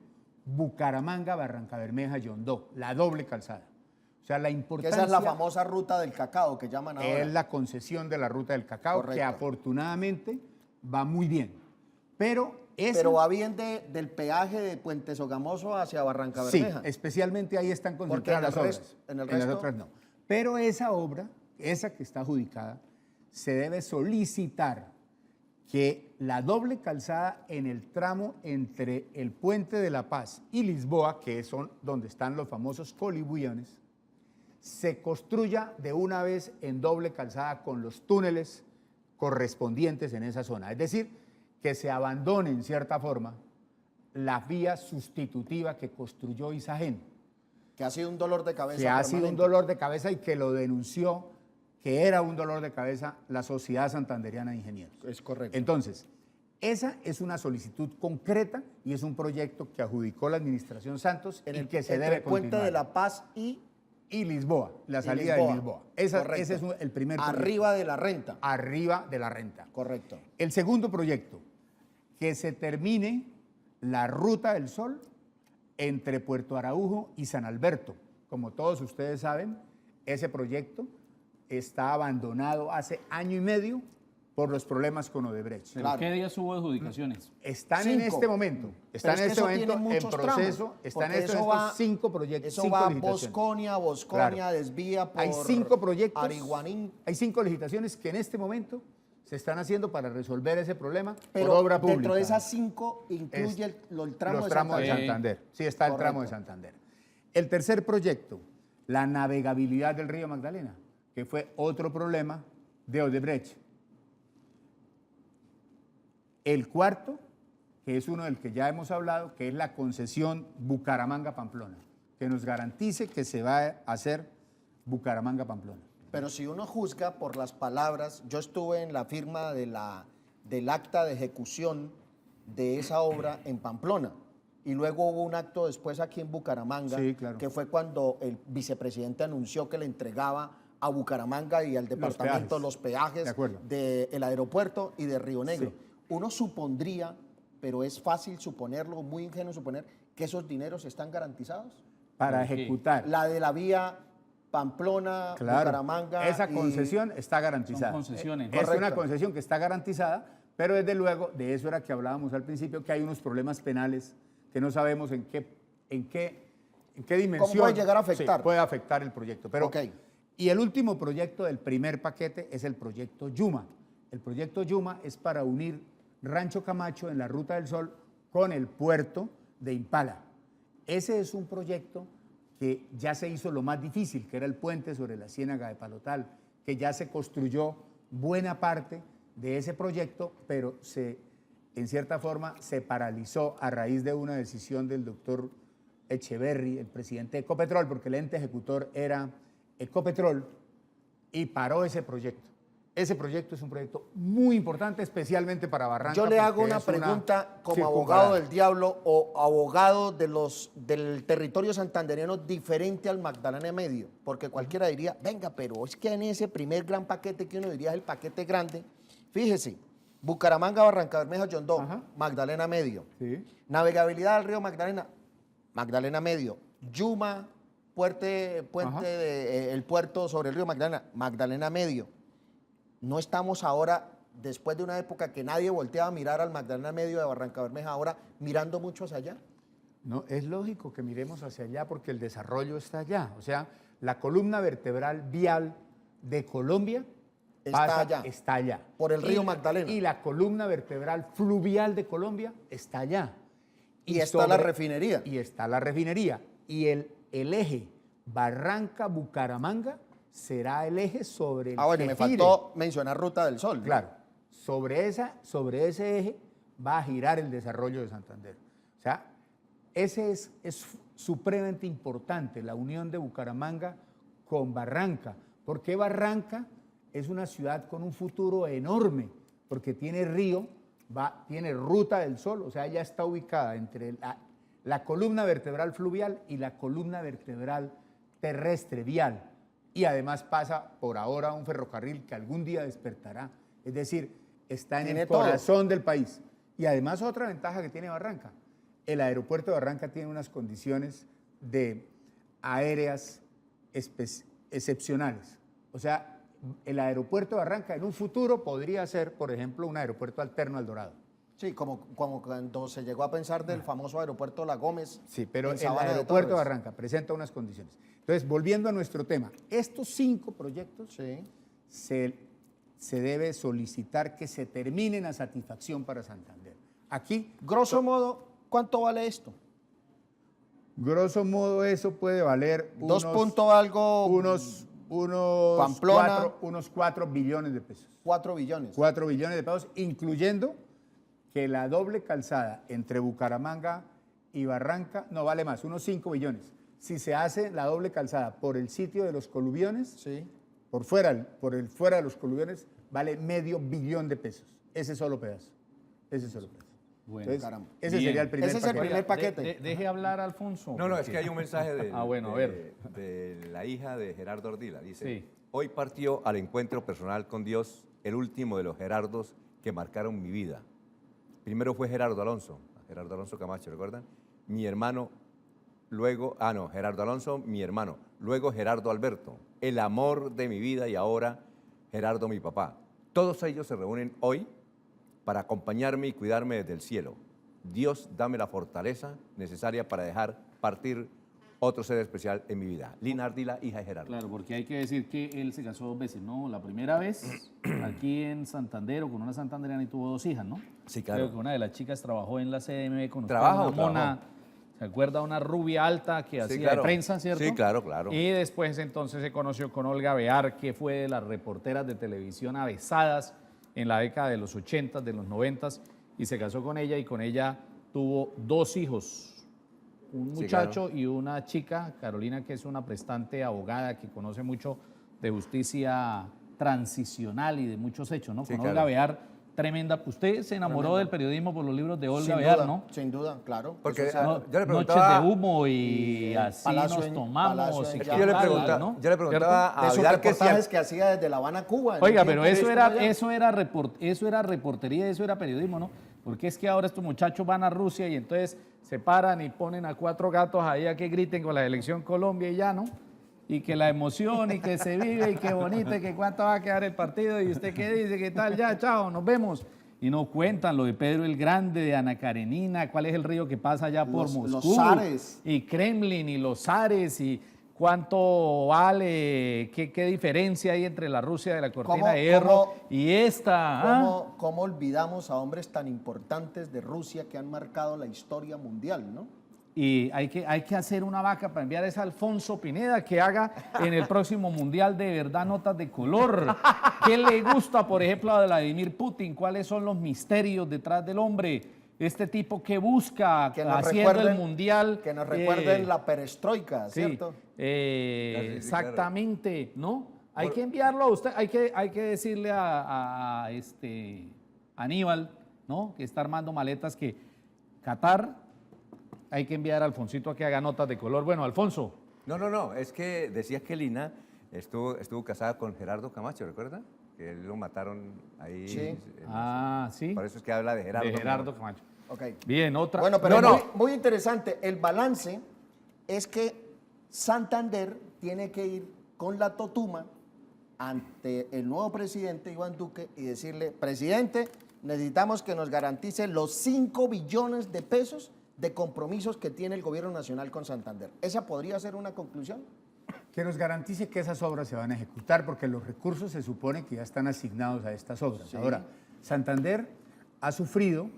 Bucaramanga, Barrancabermeja, Yondó, la doble calzada. O sea, la que importancia... esa es la famosa ruta del cacao que llaman ahora. Es la concesión de la ruta del cacao, que Correcto. afortunadamente va muy bien. Pero esa... Pero va bien del peaje de Puente Sogamoso hacia Sí, Barrancabermeja. especialmente ahí están Porque en concentradas las el obras. resto- en el las resto- otras no. Pero esa obra, esa que está adjudicada, se debe solicitar que la doble calzada en el tramo entre el Puente de la Paz y Lisboa, que son donde están los famosos colibullones, se construya de una vez en doble calzada con los túneles correspondientes en esa zona. Es decir, que se abandone en cierta forma la vía sustitutiva que construyó Isagen, Que ha sido un dolor de cabeza. que ha sido un permanente. dolor de cabeza y que lo denunció, que era un dolor de cabeza, la Sociedad Santanderiana de Ingenieros. Es correcto. Entonces, esa es una solicitud concreta y es un proyecto que adjudicó la Administración Santos En y el, que se entre debe Puente continuar. de la Paz y Lisboa, la y salida de Lisboa. Correcto. Ese es el primer proyecto. Arriba de la renta. Arriba de la renta. Correcto. El segundo proyecto, que se termine la Ruta del Sol entre Puerto Araujo y San Alberto. Como todos ustedes saben, ese proyecto está abandonado hace año y medio por los problemas con Odebrecht. ¿Pero Claro. qué días hubo adjudicaciones? Están en 5. este momento, Pero es que eso tiene en muchos proceso, tramos, están porque estos, eso va- estos 5 proyectos. Eso 5 va licitaciones. Bosconia, Claro. desvía por Hay 5 proyectos, Ariguanín. hay 5 licitaciones que en este momento se están haciendo para resolver ese problema Pero por obra pública. dentro de esas 5 incluye el tramo los de tramos de Santander. Santander. Sí, está el tramo de Correcto. Santander. El tercer proyecto, la navegabilidad del río Magdalena, que fue otro problema de Odebrecht. El cuarto, que es uno del que ya hemos hablado, que es la concesión Bucaramanga-Pamplona, que nos garantice que se va a hacer Bucaramanga-Pamplona. Pero si uno juzga por las palabras, yo estuve en la firma del acta de ejecución de esa obra en Pamplona. Y luego hubo un acto después aquí en Bucaramanga, Sí, claro. que fue cuando el vicepresidente anunció que le entregaba a Bucaramanga y al departamento los peajes De acuerdo. del aeropuerto y de Río Negro. Sí. Uno supondría, pero es fácil suponerlo, muy ingenuo suponer que esos dineros están garantizados. Para ¿Por qué? ejecutar. La de la vía Pamplona, Claro, Bucaramanga. esa y- concesión está garantizada. Son concesiones. Es una Correcto. concesión que está garantizada, pero desde luego, de eso era que hablábamos al principio, que hay unos problemas penales que no sabemos en qué dimensión puede llegar a afectar? sí, puede afectar el proyecto. Pero, Ok. Y el último proyecto del primer paquete es el proyecto Yuma. El proyecto Yuma es para unir Rancho Camacho en la Ruta del Sol con el puerto de Impala. Ese es un proyecto que ya se hizo lo más difícil, que era el puente sobre la Ciénaga de Palotal, que ya se construyó buena parte de ese proyecto, pero en cierta forma se paralizó a raíz de una decisión del doctor Echeverry, el presidente de Ecopetrol, porque el ente ejecutor era Ecopetrol, y paró ese proyecto. Ese proyecto es un proyecto muy importante, especialmente para Barranca. Yo le hago porque una es pregunta como circunvalar. abogado del diablo o abogado del territorio santandereano diferente al Magdalena Medio, porque cualquiera diría, venga, pero es que en ese primer gran paquete que uno diría es el paquete grande, fíjese, Bucaramanga, Barranca Bermeja, Yondó, Ajá. Magdalena Medio, Sí. navegabilidad del río Magdalena, Magdalena Medio, Yuma, Ajá. el puerto sobre el río Magdalena, Magdalena Medio. No estamos ahora, después de una época que nadie volteaba a mirar al Magdalena Medio de Barranca Bermeja, ahora mirando mucho hacia allá. No, es lógico que miremos hacia allá porque el desarrollo está allá. O sea, la columna vertebral vial de Colombia Está allá. está allá. Por el río Y- Magdalena. Y la columna vertebral fluvial de Colombia está allá. Y está la refinería. Y está la refinería. Y el eje Barranca-Bucaramanga será el eje sobre el Bueno, y que me gire. faltó mencionar Ruta del Sol, ¿no? Claro, sobre ese eje va a girar el desarrollo de Santander. O sea, ese es supremamente importante, la unión de Bucaramanga con Barranca. Porque Barranca es una ciudad con un futuro enorme, porque tiene río, tiene Ruta del Sol, o sea, ya está ubicada entre la columna vertebral fluvial y la columna vertebral terrestre vial. Y además pasa por ahora un ferrocarril que algún día despertará. Es decir, está en Tiene el todo. corazón del país. Y además otra ventaja que tiene Barranca, el aeropuerto de Barranca tiene unas condiciones aéreas excepcionales. O sea, el aeropuerto de Barranca en un futuro podría ser, por ejemplo, un aeropuerto alterno al Dorado. Sí, como cuando se llegó a pensar del famoso aeropuerto La Gómez. Sí, pero en el Sabana de aeropuerto de Torres. Barranca presenta unas condiciones. Entonces, volviendo a nuestro tema, estos 5 proyectos Sí. se debe solicitar que se terminen a satisfacción para Santander. Aquí, Grosso modo, ¿cuánto vale esto? grosso modo, eso puede valer Dos punto algo, unos Pamplona. unos 4 billones de pesos. 4 billones. 4 billones de pesos, incluyendo que la doble calzada entre Bucaramanga y Barranca, no vale más, unos 5 billones. Si se hace la doble calzada por el sitio de los coluviones, Sí. fuera de los coluviones, vale medio billón de pesos. Ese solo pedazo. Ese solo pedazo. Bueno, Entonces, caramba. ese Bien. sería el primer Ese es el paquete. primer paquete. Deje hablar, Alfonso. No, es porque- que hay un mensaje Ah, bueno, a ver. de la hija de Gerardo Ardila. Dice, Sí. hoy partió al encuentro personal con Dios el último de los Gerardos que marcaron mi vida. Primero fue Gerardo Alonso Camacho, ¿recuerdan? Mi hermano, luego, Gerardo Alonso, mi hermano, luego Gerardo Alberto, el amor de mi vida y ahora Gerardo, mi papá. Todos ellos se reúnen hoy para acompañarme y cuidarme desde el cielo. Dios, dame la fortaleza necesaria para dejar partir otro ser especial en mi vida. Lina Ardila, hija de Gerardo. Claro, porque hay que decir que él se casó 2 veces, ¿no? La primera vez aquí en Santander o con una santandereana y tuvo 2 hijas, ¿no? Sí, claro. Creo que una de las chicas trabajó en la CMB con ¿Trabaja una o mona, trabajó? ¿se acuerda? Una rubia alta que hacía claro. de prensa, ¿cierto? Sí, claro, claro. Y después entonces se conoció con Olga Bear, que fue de las reporteras de televisión avesadas en la década de los 80, de los 90, y se casó con ella y con ella tuvo 2 hijos. Un Sí, muchacho y una chica, Carolina, que es una prestante abogada que conoce mucho de justicia transicional y de muchos hechos, ¿no? Sí, Con claro. Olga Bear, tremenda. Usted se enamoró del periodismo por los libros de Olga Sin Bear, duda, ¿no? sin duda, claro. Porque Eso No- yo le Noches preguntaba- de humo y así Palacio nos en- tomamos. Palacio y en qué Llamas. yo le tal, preguntaba, ¿no? yo le preguntaba ¿Cierto? a de sus Vidal que reportajes que hacía desde La Habana, Cuba. en Oiga, un pero tiempo eso que era, estuvo allá. eso era reportería, eso era periodismo, ¿no? Porque es que ahora estos muchachos van a Rusia y entonces se paran y ponen a 4 gatos ahí a que griten con la selección Colombia y ya, ¿no? Y que la emoción y que se vive y que bonito y que cuánto va a quedar el partido y usted qué dice, qué tal, ya, chao, nos vemos. Y no cuentan lo de Pedro el Grande, de Ana Karenina, cuál es el río que pasa allá por Moscú. Los zares. Y Kremlin y los zares y cuánto vale, qué diferencia hay entre la Rusia de la cortina de hierro y esta. ¿Cómo olvidamos a hombres tan importantes de Rusia que han marcado la historia mundial, ¿no? Y hay que hacer una vaca para enviar a ese Alfonso Pineda que haga en el próximo Mundial de verdad notas de color. ¿Qué le gusta, por ejemplo, a Vladimir Putin? ¿Cuáles son los misterios detrás del hombre? Este tipo que busca haciendo el Mundial. Que nos recuerden la perestroika, ¿cierto? Sí, exactamente, ¿no? Hay que enviarlo a usted, hay que decirle a Aníbal, ¿no? Que está armando maletas que Qatar... Hay que enviar a Alfonsito a que haga notas de color. Bueno, Alfonso. No, es que decías que Lina estuvo casada con Gerardo Camacho, ¿recuerda? Que él lo mataron ahí. Sí. Sí. Por eso es que habla de Gerardo. De Gerardo Camacho. Okay. Bien, otra. Bueno, pero muy interesante. El balance es que Santander tiene que ir con la totuma ante el nuevo presidente Iván Duque y decirle, presidente, necesitamos que nos garantice los 5 billones de pesos de compromisos que tiene el gobierno nacional con Santander. ¿Esa podría ser una conclusión? Que nos garantice que esas obras se van a ejecutar, porque los recursos se supone que ya están asignados a estas obras. Sí. Ahora, Santander ha sufrido,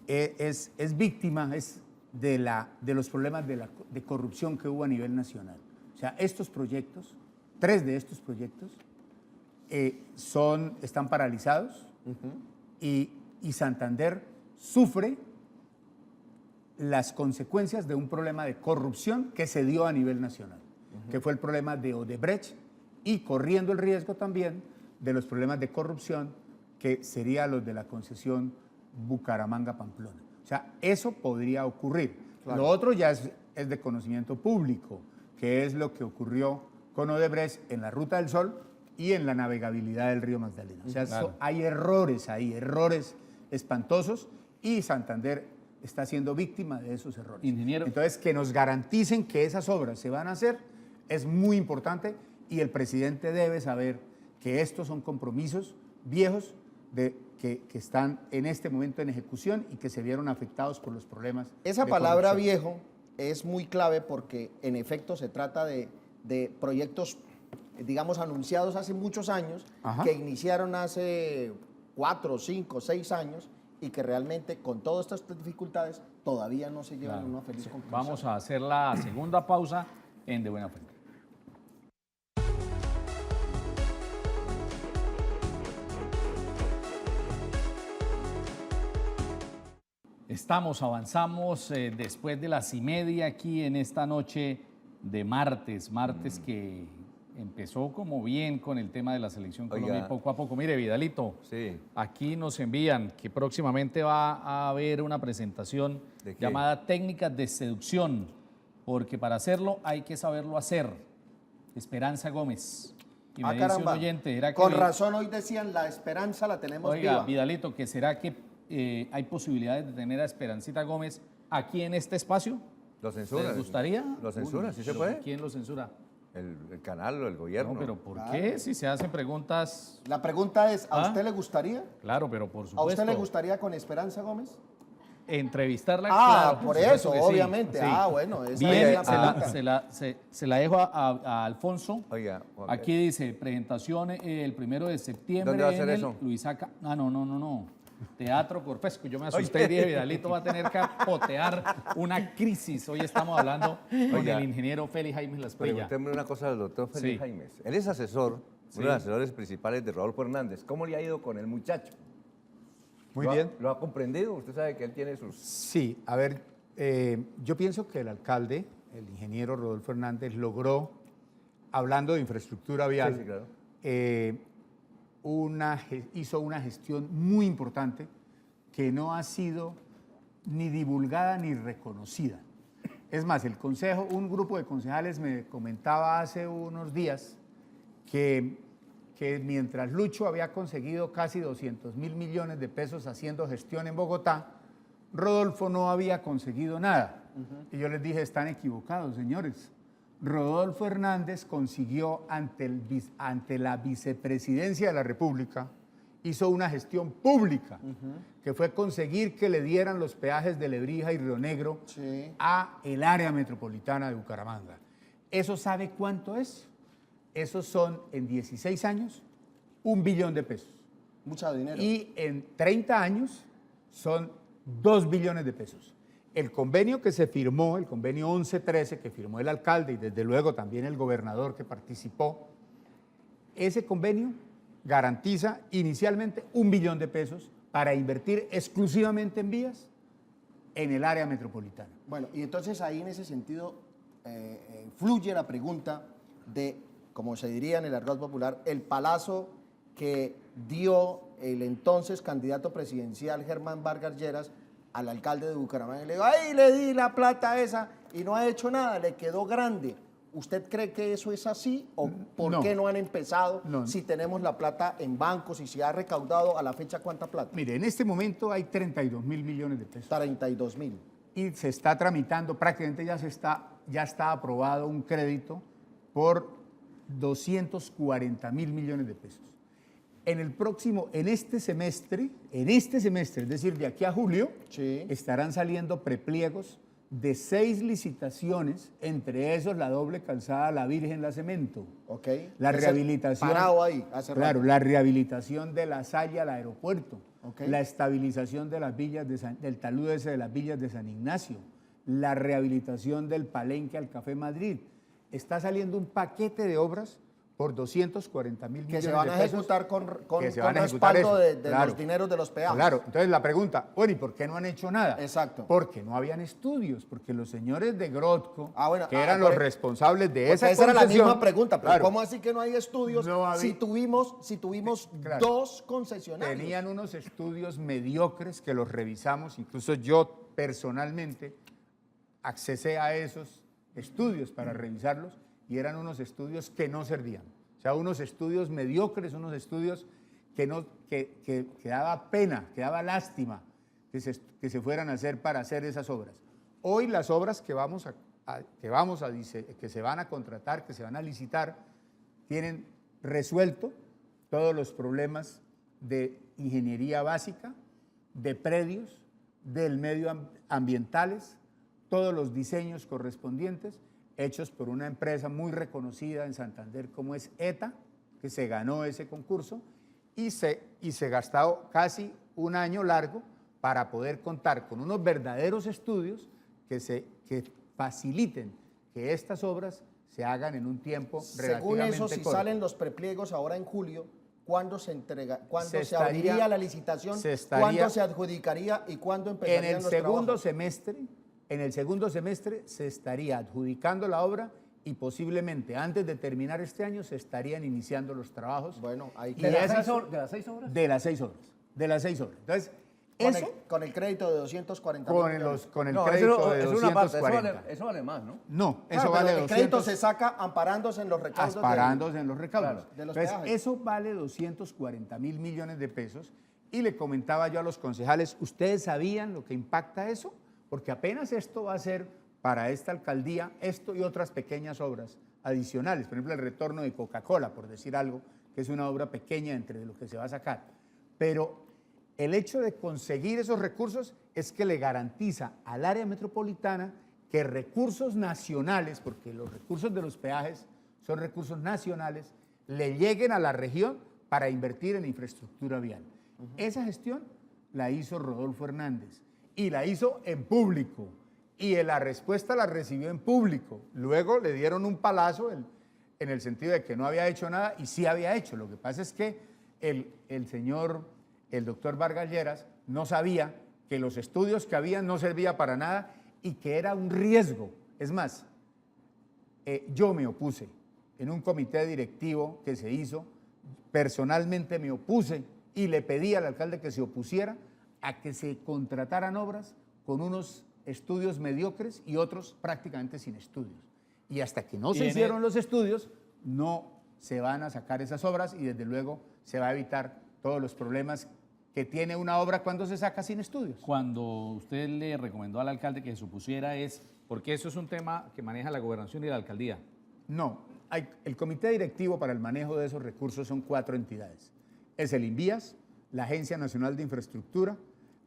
es víctima de los problemas de corrupción que hubo a nivel nacional. O sea, estos proyectos, 3 de estos proyectos, están paralizados y Santander sufre las consecuencias de un problema de corrupción que se dio a nivel nacional, que fue el problema de Odebrecht y corriendo el riesgo también de los problemas de corrupción que serían los de la concesión Bucaramanga-Pamplona. O sea, eso podría ocurrir. Claro. Lo otro ya es de conocimiento público, que es lo que ocurrió con Odebrecht en la Ruta del Sol y en la navegabilidad del río Magdalena. O sea, claro, hay errores ahí, errores espantosos, y Santander está siendo víctima de esos errores. Ingeniero. Entonces, que nos garanticen que esas obras se van a hacer es muy importante, y el presidente debe saber que estos son compromisos viejos que están en este momento en ejecución y que se vieron afectados por los problemas. Esa palabra viejo es muy clave porque en efecto se trata de proyectos, digamos, anunciados hace muchos años, que iniciaron hace 4, 5, 6 años, y que realmente con todas estas dificultades todavía no se llevan una feliz conclusión. Vamos a hacer la segunda pausa en De Buena Fuente. Avanzamos después de las 1:30 aquí en esta noche de martes que empezó como bien con el tema de la selección Colombia, y poco a poco. Mire, Vidalito, sí, aquí nos envían que próximamente va a haber una presentación llamada Técnicas de Seducción, porque para hacerlo hay que saberlo hacer. Esperanza Gómez. Y me dice un oyente, ¿era que con razón hoy decían, la esperanza la tenemos viva. Vidalito, ¿que será que hay posibilidades de tener a Esperancita Gómez aquí en este espacio? ¿Lo censura? ¿Les gustaría? ¿Lo censura? ¿Sí se puede? ¿Quién lo censura? El canal o el gobierno. No, pero ¿por qué? Si se hacen preguntas... La pregunta es, ¿a usted le gustaría? Claro, pero por supuesto. ¿A usted le gustaría con Esperanza Gómez? Entrevistarla. Claro, por eso, obviamente. Sí. Bueno, esa bien, es se la dejo a Alfonso. Oiga, aquí dice, presentación el 1 de septiembre. ¿Dónde va a ser eso? Luisaca. No. Teatro Corfesco. Yo me asusté y dije, Vidalito va a tener que apotear una crisis. Hoy estamos hablando con el ingeniero Félix Jaimes Lasprilla. Preguntémosle una cosa al doctor Félix Jaimes. Él es asesor, uno de los asesores principales de Rodolfo Hernández. ¿Cómo le ha ido con el muchacho? Muy bien. ¿Lo ha comprendido? Usted sabe que él tiene sus... Sí, a ver, yo pienso que el alcalde, el ingeniero Rodolfo Hernández, logró, hablando de infraestructura vial, claro, hizo una gestión muy importante que no ha sido ni divulgada ni reconocida. Es más, el consejo, un grupo de concejales me comentaba hace unos días que que mientras Lucho había conseguido casi 200.000 millones de pesos haciendo gestión en Bogotá, Rodolfo no había conseguido nada. Y yo les dije, están equivocados, señores. Rodolfo Hernández consiguió ante la vicepresidencia de la República, hizo una gestión pública, que fue conseguir que le dieran los peajes de Lebrija y Río Negro a el área metropolitana de Bucaramanga. ¿Eso sabe cuánto es? Esos son, en 16 años, 1 billón de pesos. Mucho dinero. Y en 30 años son 2 billones de pesos. El convenio que se firmó, el convenio 1113, que firmó el alcalde y desde luego también el gobernador que participó, ese convenio garantiza inicialmente 1 billón de pesos para invertir exclusivamente en vías en el área metropolitana. Bueno, y entonces ahí en ese sentido fluye la pregunta de, como se diría en el argot popular, el palazo que dio el entonces candidato presidencial Germán Vargas Lleras al alcalde de Bucaramanga. Y le digo, ¡ay, le di la plata esa! Y no ha hecho nada, le quedó grande. ¿Usted cree que eso es así? ¿O por qué no han empezado? No. Si tenemos la plata en bancos y si ha recaudado a la fecha, ¿cuánta plata? Mire, en este momento hay 32.000 millones de pesos. 32.000. Y se está tramitando, prácticamente ya está aprobado un crédito por 240.000 millones de pesos. En este semestre, es decir, de aquí a julio, estarán saliendo prepliegos de 6 licitaciones, entre esos la doble calzada La Virgen La Cemento. Ok. La rehabilitación. Parado ahí, hace rato. Claro, la rehabilitación de la Salle al aeropuerto. Ok. La estabilización de las villas del talud ese de las villas de San Ignacio. La rehabilitación del Palenque al Café Madrid. Está saliendo un paquete de obras por 240.000 millones de pesos. Que se van a ejecutar con ejecutar respaldo eso, de claro. los dineros de los peajes. Claro, entonces la pregunta, bueno, ¿y por qué no han hecho nada? Exacto. Porque no habían estudios, porque los señores de Grotco, que eran por- los responsables de Porque esa esa era la concesión, misma pregunta, pero claro, ¿cómo así que no hay estudios No había- si tuvimos Claro. 2 concesionarios? tenían unos estudios mediocres que los revisamos, incluso yo personalmente accesé a esos estudios para revisarlos y eran unos estudios que no servían. O sea, unos estudios mediocres, unos estudios que daba pena, que daba lástima que se fueran a hacer para hacer esas obras. Hoy las obras que se van a contratar, que se van a licitar, tienen resuelto todos los problemas de ingeniería básica, de predios, del medio ambientales, todos los diseños correspondientes hechos por una empresa muy reconocida en Santander como es ETA, que se ganó ese concurso y se gastó casi un año largo para poder contar con unos verdaderos estudios que faciliten que estas obras se hagan en un tiempo Según relativamente eso, si corto. salen los prepliegos ahora en julio, ¿cuándo se Se abriría la licitación? ¿Cuándo se adjudicaría y cuándo empezarían los trabajos? En el segundo semestre se estaría adjudicando la obra y posiblemente antes de terminar este año se estarían iniciando los trabajos. Bueno, ahí Y ¿De las esas- 6 horas? ¿De las 6 horas? De las 6 horas. De las 6 horas. Entonces, con el crédito de 240 con el No, crédito de es una parte, 240. eso vale más, ¿no? No, eso Claro, vale pero el crédito 200. se saca amparándose en los recaudos. Amparándose en los recaudos. Claro, de los Entonces, peajes. eso vale 240.000 millones de pesos. Y le comentaba yo a los concejales, ¿ustedes sabían lo que impacta eso? Porque apenas esto va a ser para esta alcaldía, esto y otras pequeñas obras adicionales. Por ejemplo, el retorno de Coca-Cola, por decir algo, que es una obra pequeña entre lo que se va a sacar. Pero el hecho de conseguir esos recursos es que le garantiza al área metropolitana que recursos nacionales, porque los recursos de los peajes son recursos nacionales, le lleguen a la región para invertir en infraestructura vial. Esa gestión la hizo Rodolfo Hernández y la hizo en público y la respuesta la recibió en público. Luego le dieron un palazo en el sentido de que no había hecho nada y sí había hecho. Lo que pasa es que el doctor Vargas Lleras no sabía que los estudios que había no servían para nada y que era un riesgo. Es más, yo me opuse en un comité directivo que se hizo, personalmente me opuse y le pedí al alcalde que se opusiera a que se contrataran obras con unos estudios mediocres y otros prácticamente sin estudios. Y hasta que no se hicieron los estudios, no se van a sacar esas obras y desde luego se va a evitar todos los problemas que tiene una obra cuando se saca sin estudios. Cuando usted le recomendó al alcalde que se supusiera porque eso es un tema que maneja la gobernación y la alcaldía. No, el comité directivo para el manejo de esos recursos son 4 entidades. Es el INVIAS, la Agencia Nacional de Infraestructura,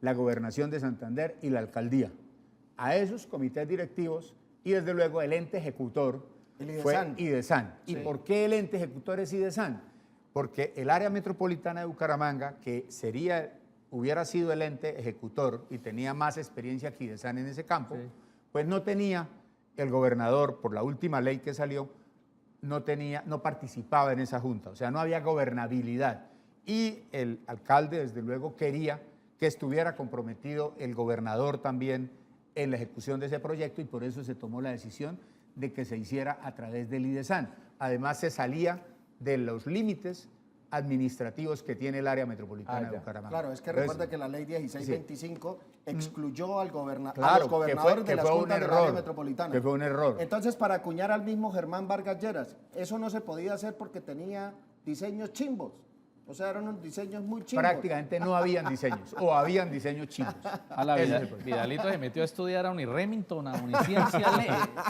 la Gobernación de Santander y la Alcaldía. A esos comités directivos y desde luego el ente ejecutor fue IDESAN. ¿Y por qué el ente ejecutor es IDESAN? Porque el área metropolitana de Bucaramanga, que hubiera sido el ente ejecutor y tenía más experiencia que IDESAN en ese campo, pues no tenía el gobernador, por la última ley que salió, no participaba en esa junta, o sea, no había gobernabilidad. Y el alcalde, desde luego, quería que estuviera comprometido el gobernador también en la ejecución de ese proyecto y por eso se tomó la decisión de que se hiciera a través del IDESAN. Además, se salía de los límites administrativos que tiene el área metropolitana de Bucaramanga. Claro, es que recuerda que la ley 1625 excluyó a los gobernadores de las juntas del área metropolitana. Que fue un error. Entonces, para acuñar al mismo Germán Vargas Lleras, eso no se podía hacer porque tenía diseños chimbos. O sea, eran unos diseños muy chimbos. Prácticamente no habían diseños, o habían diseños chimbos. A la Vidalito se metió a estudiar a Uniremington, a Uniciencia,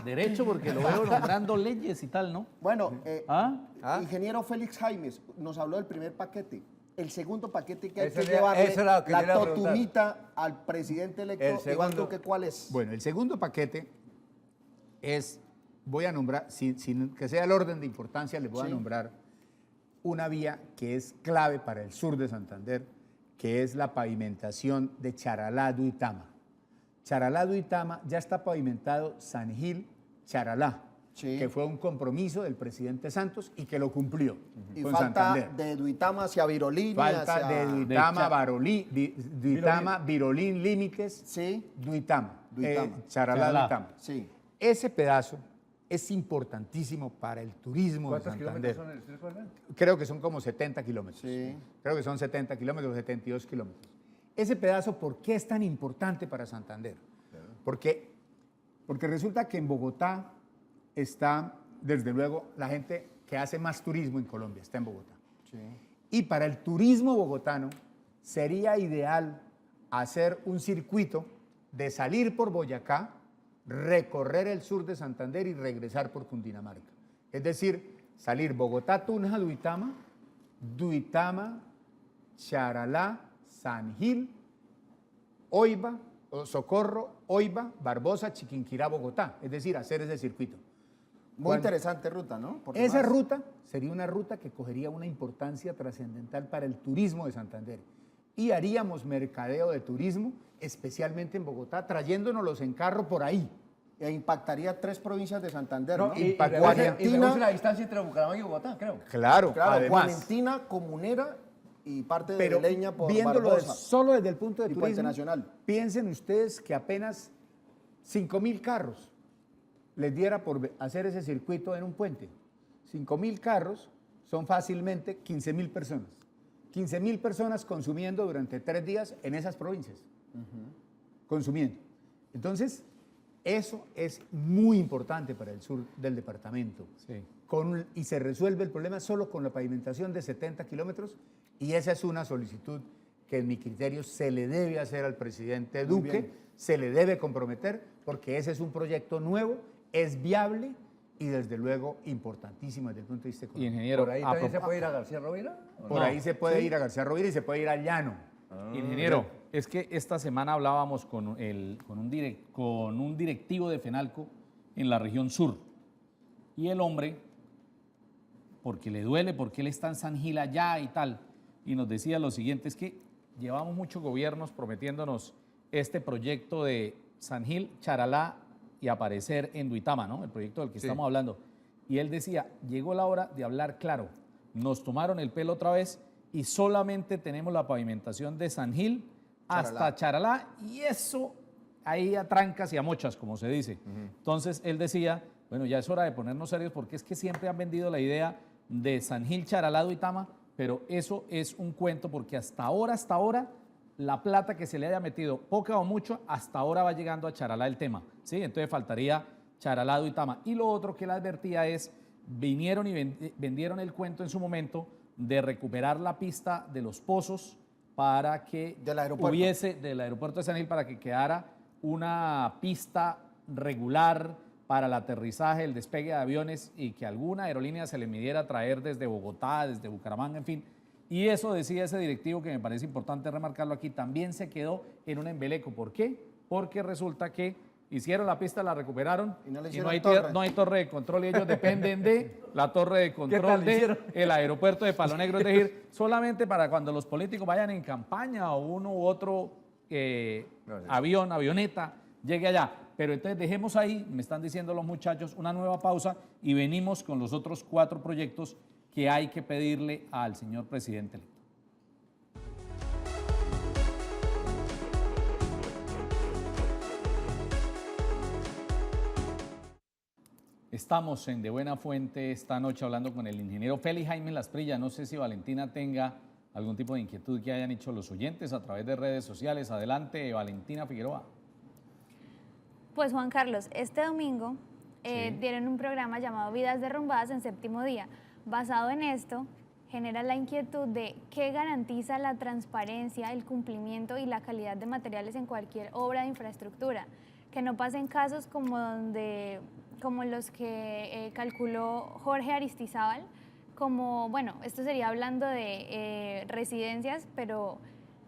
Derecho, porque lo veo nombrando leyes y tal, ¿no? Bueno, ingeniero Félix Jaimes nos habló del primer paquete. El segundo paquete que hay que llevarle la totumita al presidente electo, Iván Duque, ¿cuál es? Bueno, el segundo paquete es, voy a nombrar, sin que sea el orden de importancia, les voy a nombrar una vía que es clave para el sur de Santander, que es la pavimentación de Charalá-Duitama. Charalá-Duitama ya está pavimentado San Gil-Charalá, que fue un compromiso del presidente Santos y que lo cumplió y con falta Santander. de Duitama hacia Virolín. Falta de Duitama, Virolín, Límites, Duitama. Charalá-Duitama. Sí. Ese pedazo es importantísimo para el turismo de Santander. ¿Cuántos kilómetros son? Creo que son como 70 kilómetros. Sí. Creo que son 70 kilómetros, 72 kilómetros. Ese pedazo, ¿por qué es tan importante para Santander? Porque resulta que en Bogotá está, desde luego, la gente que hace más turismo en Colombia, está en Bogotá. Sí. Y para el turismo bogotano sería ideal hacer un circuito de salir por Boyacá, recorrer el sur de Santander y regresar por Cundinamarca. Es decir, salir Bogotá, Tunja, Duitama, Duitama, Charalá, San Gil, Oiba, Socorro, Oiba, Barbosa, Chiquinquirá, Bogotá. Es decir, hacer ese circuito. Muy interesante ruta, ¿no? Esa ruta sería una ruta que cogería una importancia trascendental para el turismo de Santander. Y haríamos mercadeo de turismo, especialmente en Bogotá, trayéndonos en carro por ahí. E impactaría 3 provincias de Santander, ¿no? Y reduce la distancia entre Bucaramanga y Bogotá, creo. Claro, además. Guanentina, Comunera y parte de Leña por viéndolo Barbosa. Solo desde el punto de Y Puente turismo, Nacional. piensen ustedes que apenas 5.000 carros les diera por hacer ese circuito en un puente. 5.000 carros son fácilmente 15.000 personas. 15.000 personas consumiendo durante 3 días en esas provincias. Consumiendo. Entonces, eso es muy importante para el sur del departamento. Sí. Y se resuelve el problema solo con la pavimentación de 70 kilómetros y esa es una solicitud que en mi criterio se le debe hacer al presidente Duque, se le debe comprometer porque ese es un proyecto nuevo, es viable y desde luego importantísimo desde el punto de vista económico. Y ingeniero, ¿Por ahí también se puede ir a García Rovira? Por ahí se puede ir a García Rovira y se puede ir al Llano. Ingeniero, es que esta semana hablábamos con un directivo de FENALCO en la región sur. Y el hombre, porque le duele, porque él está en San Gil allá y tal, y nos decía lo siguiente, es que llevamos muchos gobiernos prometiéndonos este proyecto de San Gil, Charalá y aparecer en Duitama, ¿no? El proyecto del que estamos hablando. Y él decía, llegó la hora de hablar claro. Nos tomaron el pelo otra vez y solamente tenemos la pavimentación de San Gil hasta Charalá y eso ahí a trancas y a mochas, como se dice. Entonces él decía, bueno, ya es hora de ponernos serios porque es que siempre han vendido la idea de San Gil, Charalá, Duitama, pero eso es un cuento porque hasta ahora, la plata que se le haya metido, poca o mucho, hasta ahora va llegando a Charalá el tema, ¿sí? Entonces faltaría Charalá, Duitama. Y lo otro que le advertía es vinieron y vendieron el cuento en su momento de recuperar la pista de los Pozos para que Del aeropuerto. hubiese, del aeropuerto de San Gil, para que quedara una pista regular para el aterrizaje, el despegue de aviones y que alguna aerolínea se le midiera traer desde Bogotá, desde Bucaramanga, en fin. Y eso decía ese directivo, que me parece importante remarcarlo aquí, también se quedó en un embeleco. ¿Por qué? Porque resulta que hicieron la pista, la recuperaron Y no le y hicieron no torre. hay torre de control y ellos dependen de la torre de tal control hicieron? del aeropuerto de Palo Negro. Es decir, solamente para cuando los políticos vayan en campaña o uno u otro avioneta llegue allá. Pero entonces dejemos ahí, me están diciendo los muchachos, una nueva pausa y venimos con los otros 4 proyectos que hay que pedirle al señor presidente electo. Estamos en De Buena Fuente esta noche hablando con el ingeniero Félix Jaime Lasprilla. No sé si Valentina tenga algún tipo de inquietud que hayan hecho los oyentes a través de redes sociales. Adelante, Valentina Figueroa. Pues Juan Carlos, este domingo Sí. dieron un programa llamado Vidas Derrumbadas en Séptimo Día. Basado en esto, genera la inquietud de qué garantiza la transparencia, el cumplimiento y la calidad de materiales en cualquier obra de infraestructura. Que no pasen casos como los que calculó Jorge Aristizábal, como, bueno, esto sería hablando de residencias, pero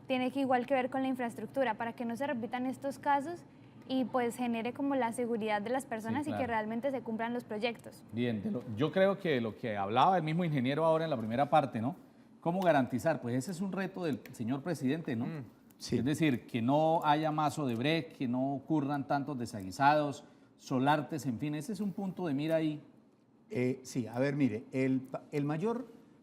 tiene que igual que ver con la infraestructura, para que no se repitan estos casos y pues genere como la seguridad de las personas Sí, y que claro. realmente se cumplan los proyectos. Bien, yo creo que lo que hablaba el mismo ingeniero ahora en la primera parte, ¿no? ¿Cómo garantizar? Pues ese es un reto del señor presidente, ¿no? Sí. Es decir, que no haya más Odebrecht, que no ocurran tantos desaguisados, solartes, en fin, ese es un punto de mira ahí. Sí, a ver, mire,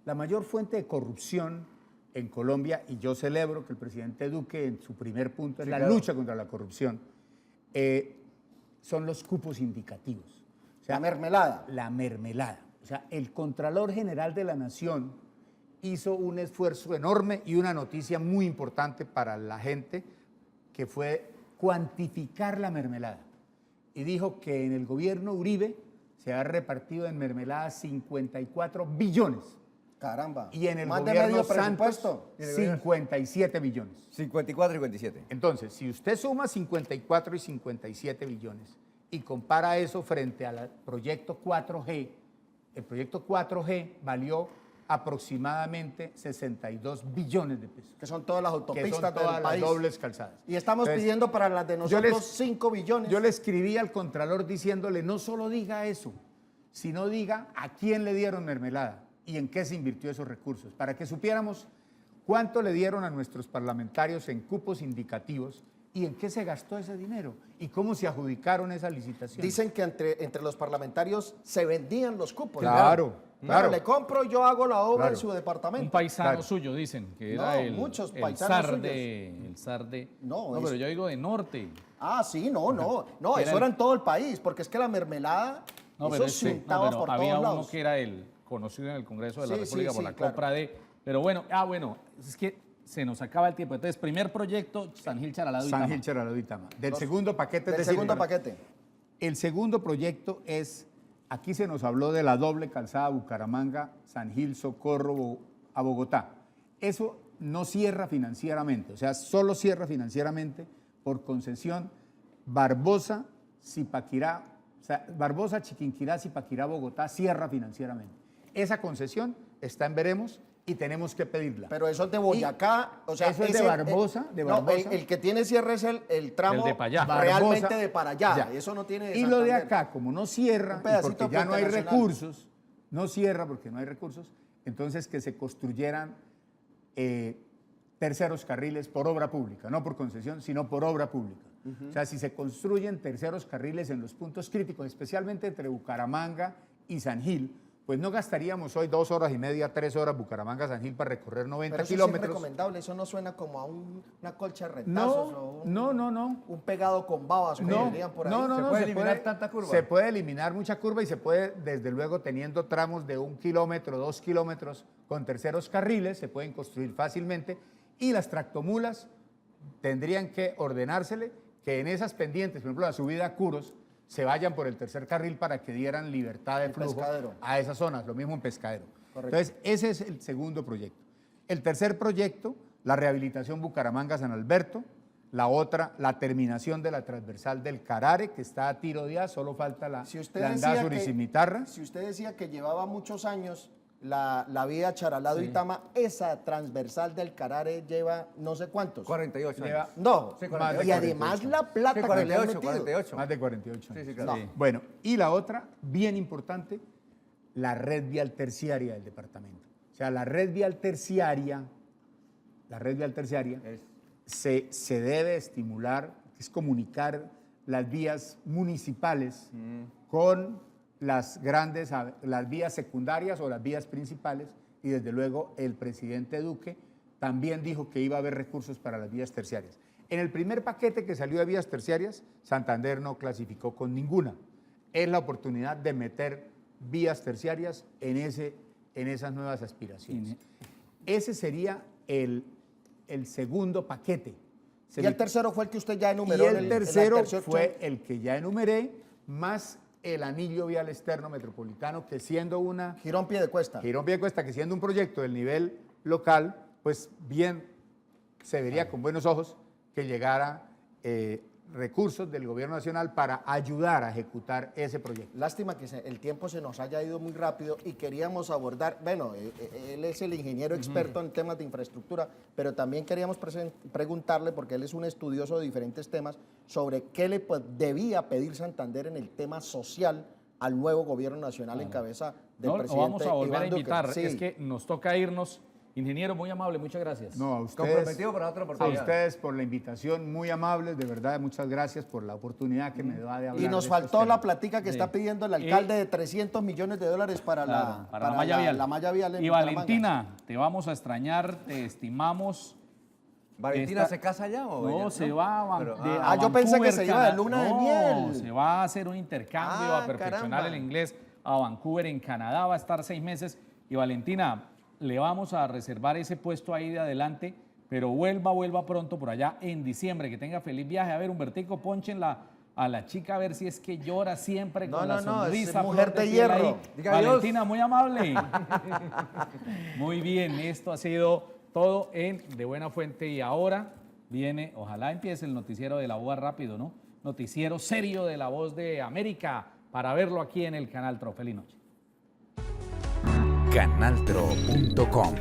la mayor fuente de corrupción en Colombia, y yo celebro que el presidente Duque en su primer punto es Sí, la claro. lucha contra la corrupción, son los cupos indicativos. O sea, La mermelada. la mermelada. O sea, el Contralor General de la Nación hizo un esfuerzo enorme y una noticia muy importante para la gente, que fue cuantificar la mermelada. Y dijo que en el gobierno Uribe se ha repartido en mermelada 54 billones. Caramba. Y en el Más de gobierno medio Santos, presupuesto. 57 billones. 54 y 57. Entonces, si usted suma 54 y 57 billones y compara eso frente al proyecto 4G, el proyecto 4G valió aproximadamente 62 billones de pesos. Que son todas las Que autopistas son todas del las país. dobles calzadas. Y estamos Entonces, pidiendo para las de yo les- nosotros 5 billones. Yo le escribí al Contralor diciéndole, no solo diga eso, sino diga a quién le dieron mermelada y en qué se invirtió esos recursos, para que supiéramos cuánto le dieron a nuestros parlamentarios en cupos indicativos y en qué se gastó ese dinero y cómo se adjudicaron esas licitaciones. Dicen que entre los parlamentarios se vendían los cupos. Claro, Claro, claro. le compro, yo hago la obra Claro. en su departamento. Un paisano Claro. suyo, dicen, que No, era muchos el paisanos zar suyos. el zar de... No, pero es- yo digo de norte. Ah, sí, no, Era eso era el- en todo el país, porque es que la mermelada, No, eso pero, se no, untaba pero por había todos uno lados. que era el conocido en el Congreso de la Sí, República sí, por sí, la claro. compra de... Pero bueno, es que se nos acaba el tiempo. Entonces, primer proyecto, San Gil Charalado y San Tama. Gil, Charalado y Tama. Del segundo paquete, es Del decir, segundo ¿verdad? paquete. El segundo proyecto es, aquí se nos habló de la doble calzada Bucaramanga, San Gil, Socorro, a Bogotá. Eso no cierra financieramente, o sea, solo cierra financieramente por concesión Barbosa, Zipaquirá, o sea, Barbosa, Chiquinquirá, Zipaquirá, Bogotá, cierra financieramente. Esa concesión está en veremos y tenemos que pedirla. Pero eso es de Boyacá, o sea, eso es de ese- Barbosa, de no, Barbosa. el que tiene cierre es el tramo El de pa' allá. realmente Barbosa, de para allá. ya. Eso no tiene de Y lo de Santander. acá, como no cierra, Un y pedacito porque ya no hay puente nacional. recursos, no cierra porque no hay recursos, entonces que se construyeran terceros carriles por obra pública, no por concesión, sino por obra pública. O sea, si se construyen terceros carriles en los puntos críticos, especialmente entre Bucaramanga y San Gil, pues no gastaríamos hoy 2 horas y media, 3 horas Bucaramanga-San Gil para recorrer 90 Pero eso sí es kilómetros. recomendable, eso no suena como a una colcha de retazos o No. un pegado con babas, como dirían por ahí. ¿Se puede eliminar tanta curva? Se puede eliminar mucha curva y se puede, desde luego, teniendo tramos de 1 kilómetro, 2 kilómetros, con terceros carriles, se pueden construir fácilmente y las tractomulas tendrían que ordenársele que en esas pendientes, por ejemplo, la subida a Curos, se vayan por el tercer carril para que dieran libertad de En flujo Pescadero. a esas zonas, lo mismo en Pescadero. Correcto. Entonces, ese es el segundo proyecto. El tercer proyecto, la rehabilitación Bucaramanga-San Alberto. La otra, la terminación de la transversal del Carare, que está a tiro de A, solo falta la Si usted Landazuri decía y Cimitarra. Si usted decía que llevaba muchos años la vía Charalado-Itama, esa transversal del Carare lleva no sé cuántos. 48 Lleva- años. No, Sí, y 48. además la plata Sí, que le han 48, metido. 48. Más de 48 años. Sí, sí, claro. No. Bueno, y la otra, bien importante, la red vial terciaria del departamento. O sea, la red vial terciaria se debe estimular, es comunicar las vías municipales con las vías secundarias o las vías principales, y desde luego el presidente Duque también dijo que iba a haber recursos para las vías terciarias. En el primer paquete que salió de vías terciarias, Santander no clasificó con ninguna. Es la oportunidad de meter vías terciarias en esas nuevas aspiraciones. Ese sería el segundo paquete. Y el tercero fue el que usted ya enumeró. Y en el en la tercero tercera fue opción. el que ya enumeré, más el anillo vial externo metropolitano, que siendo Girón Piedecuesta. Girón Piedecuesta, que siendo un proyecto del nivel local, pues bien se vería con buenos ojos que llegara recursos del gobierno nacional para ayudar a ejecutar ese proyecto. Lástima que el tiempo se nos haya ido muy rápido y queríamos abordar, bueno, él es el ingeniero experto en temas de infraestructura, pero también queríamos preguntarle, porque él es un estudioso de diferentes temas, sobre qué le debía pedir Santander en el tema social al nuevo gobierno nacional en cabeza del No, lo presidente vamos a volver Iván a Duque. invitar. Sí. Es que nos toca irnos. Ingeniero, muy amable, muchas gracias. No, a ustedes, Comprometido para otra a oportunidad. ustedes por la invitación, muy amables, de verdad, muchas gracias por la oportunidad que me da de hablar. Y nos de estos faltó la temas. platica que Sí. está pidiendo el alcalde de 300 millones de dólares para, Claro, la, para la malla vial. la malla vial en Y Bucaramanga. Valentina, te vamos a extrañar, te estimamos. ¿Valentina Esta- se casa ya o No, ella, se va a, Pero, yo pensé que se iba de luna de miel. Se va a hacer un intercambio Ah, a perfeccionar caramba. el inglés a Vancouver, en Canadá. Va a estar 6 meses. Y Valentina, le vamos a reservar ese puesto ahí de adelante, pero vuelva pronto por allá en diciembre. Que tenga feliz viaje. A ver, Humbertico, pónchenla a la chica a ver si es que llora siempre No, con no, la no, es sonrisa. mujer flor de piel ahí. hierro. Diga adiós. Valentina, muy amable. Muy bien, esto ha sido todo en De Buena Fuente y ahora viene, ojalá empiece el noticiero de La Voz rápido, ¿no? Noticiero serio de La Voz de América para verlo aquí en el canal Tro. Feliz noche. Canaltro.com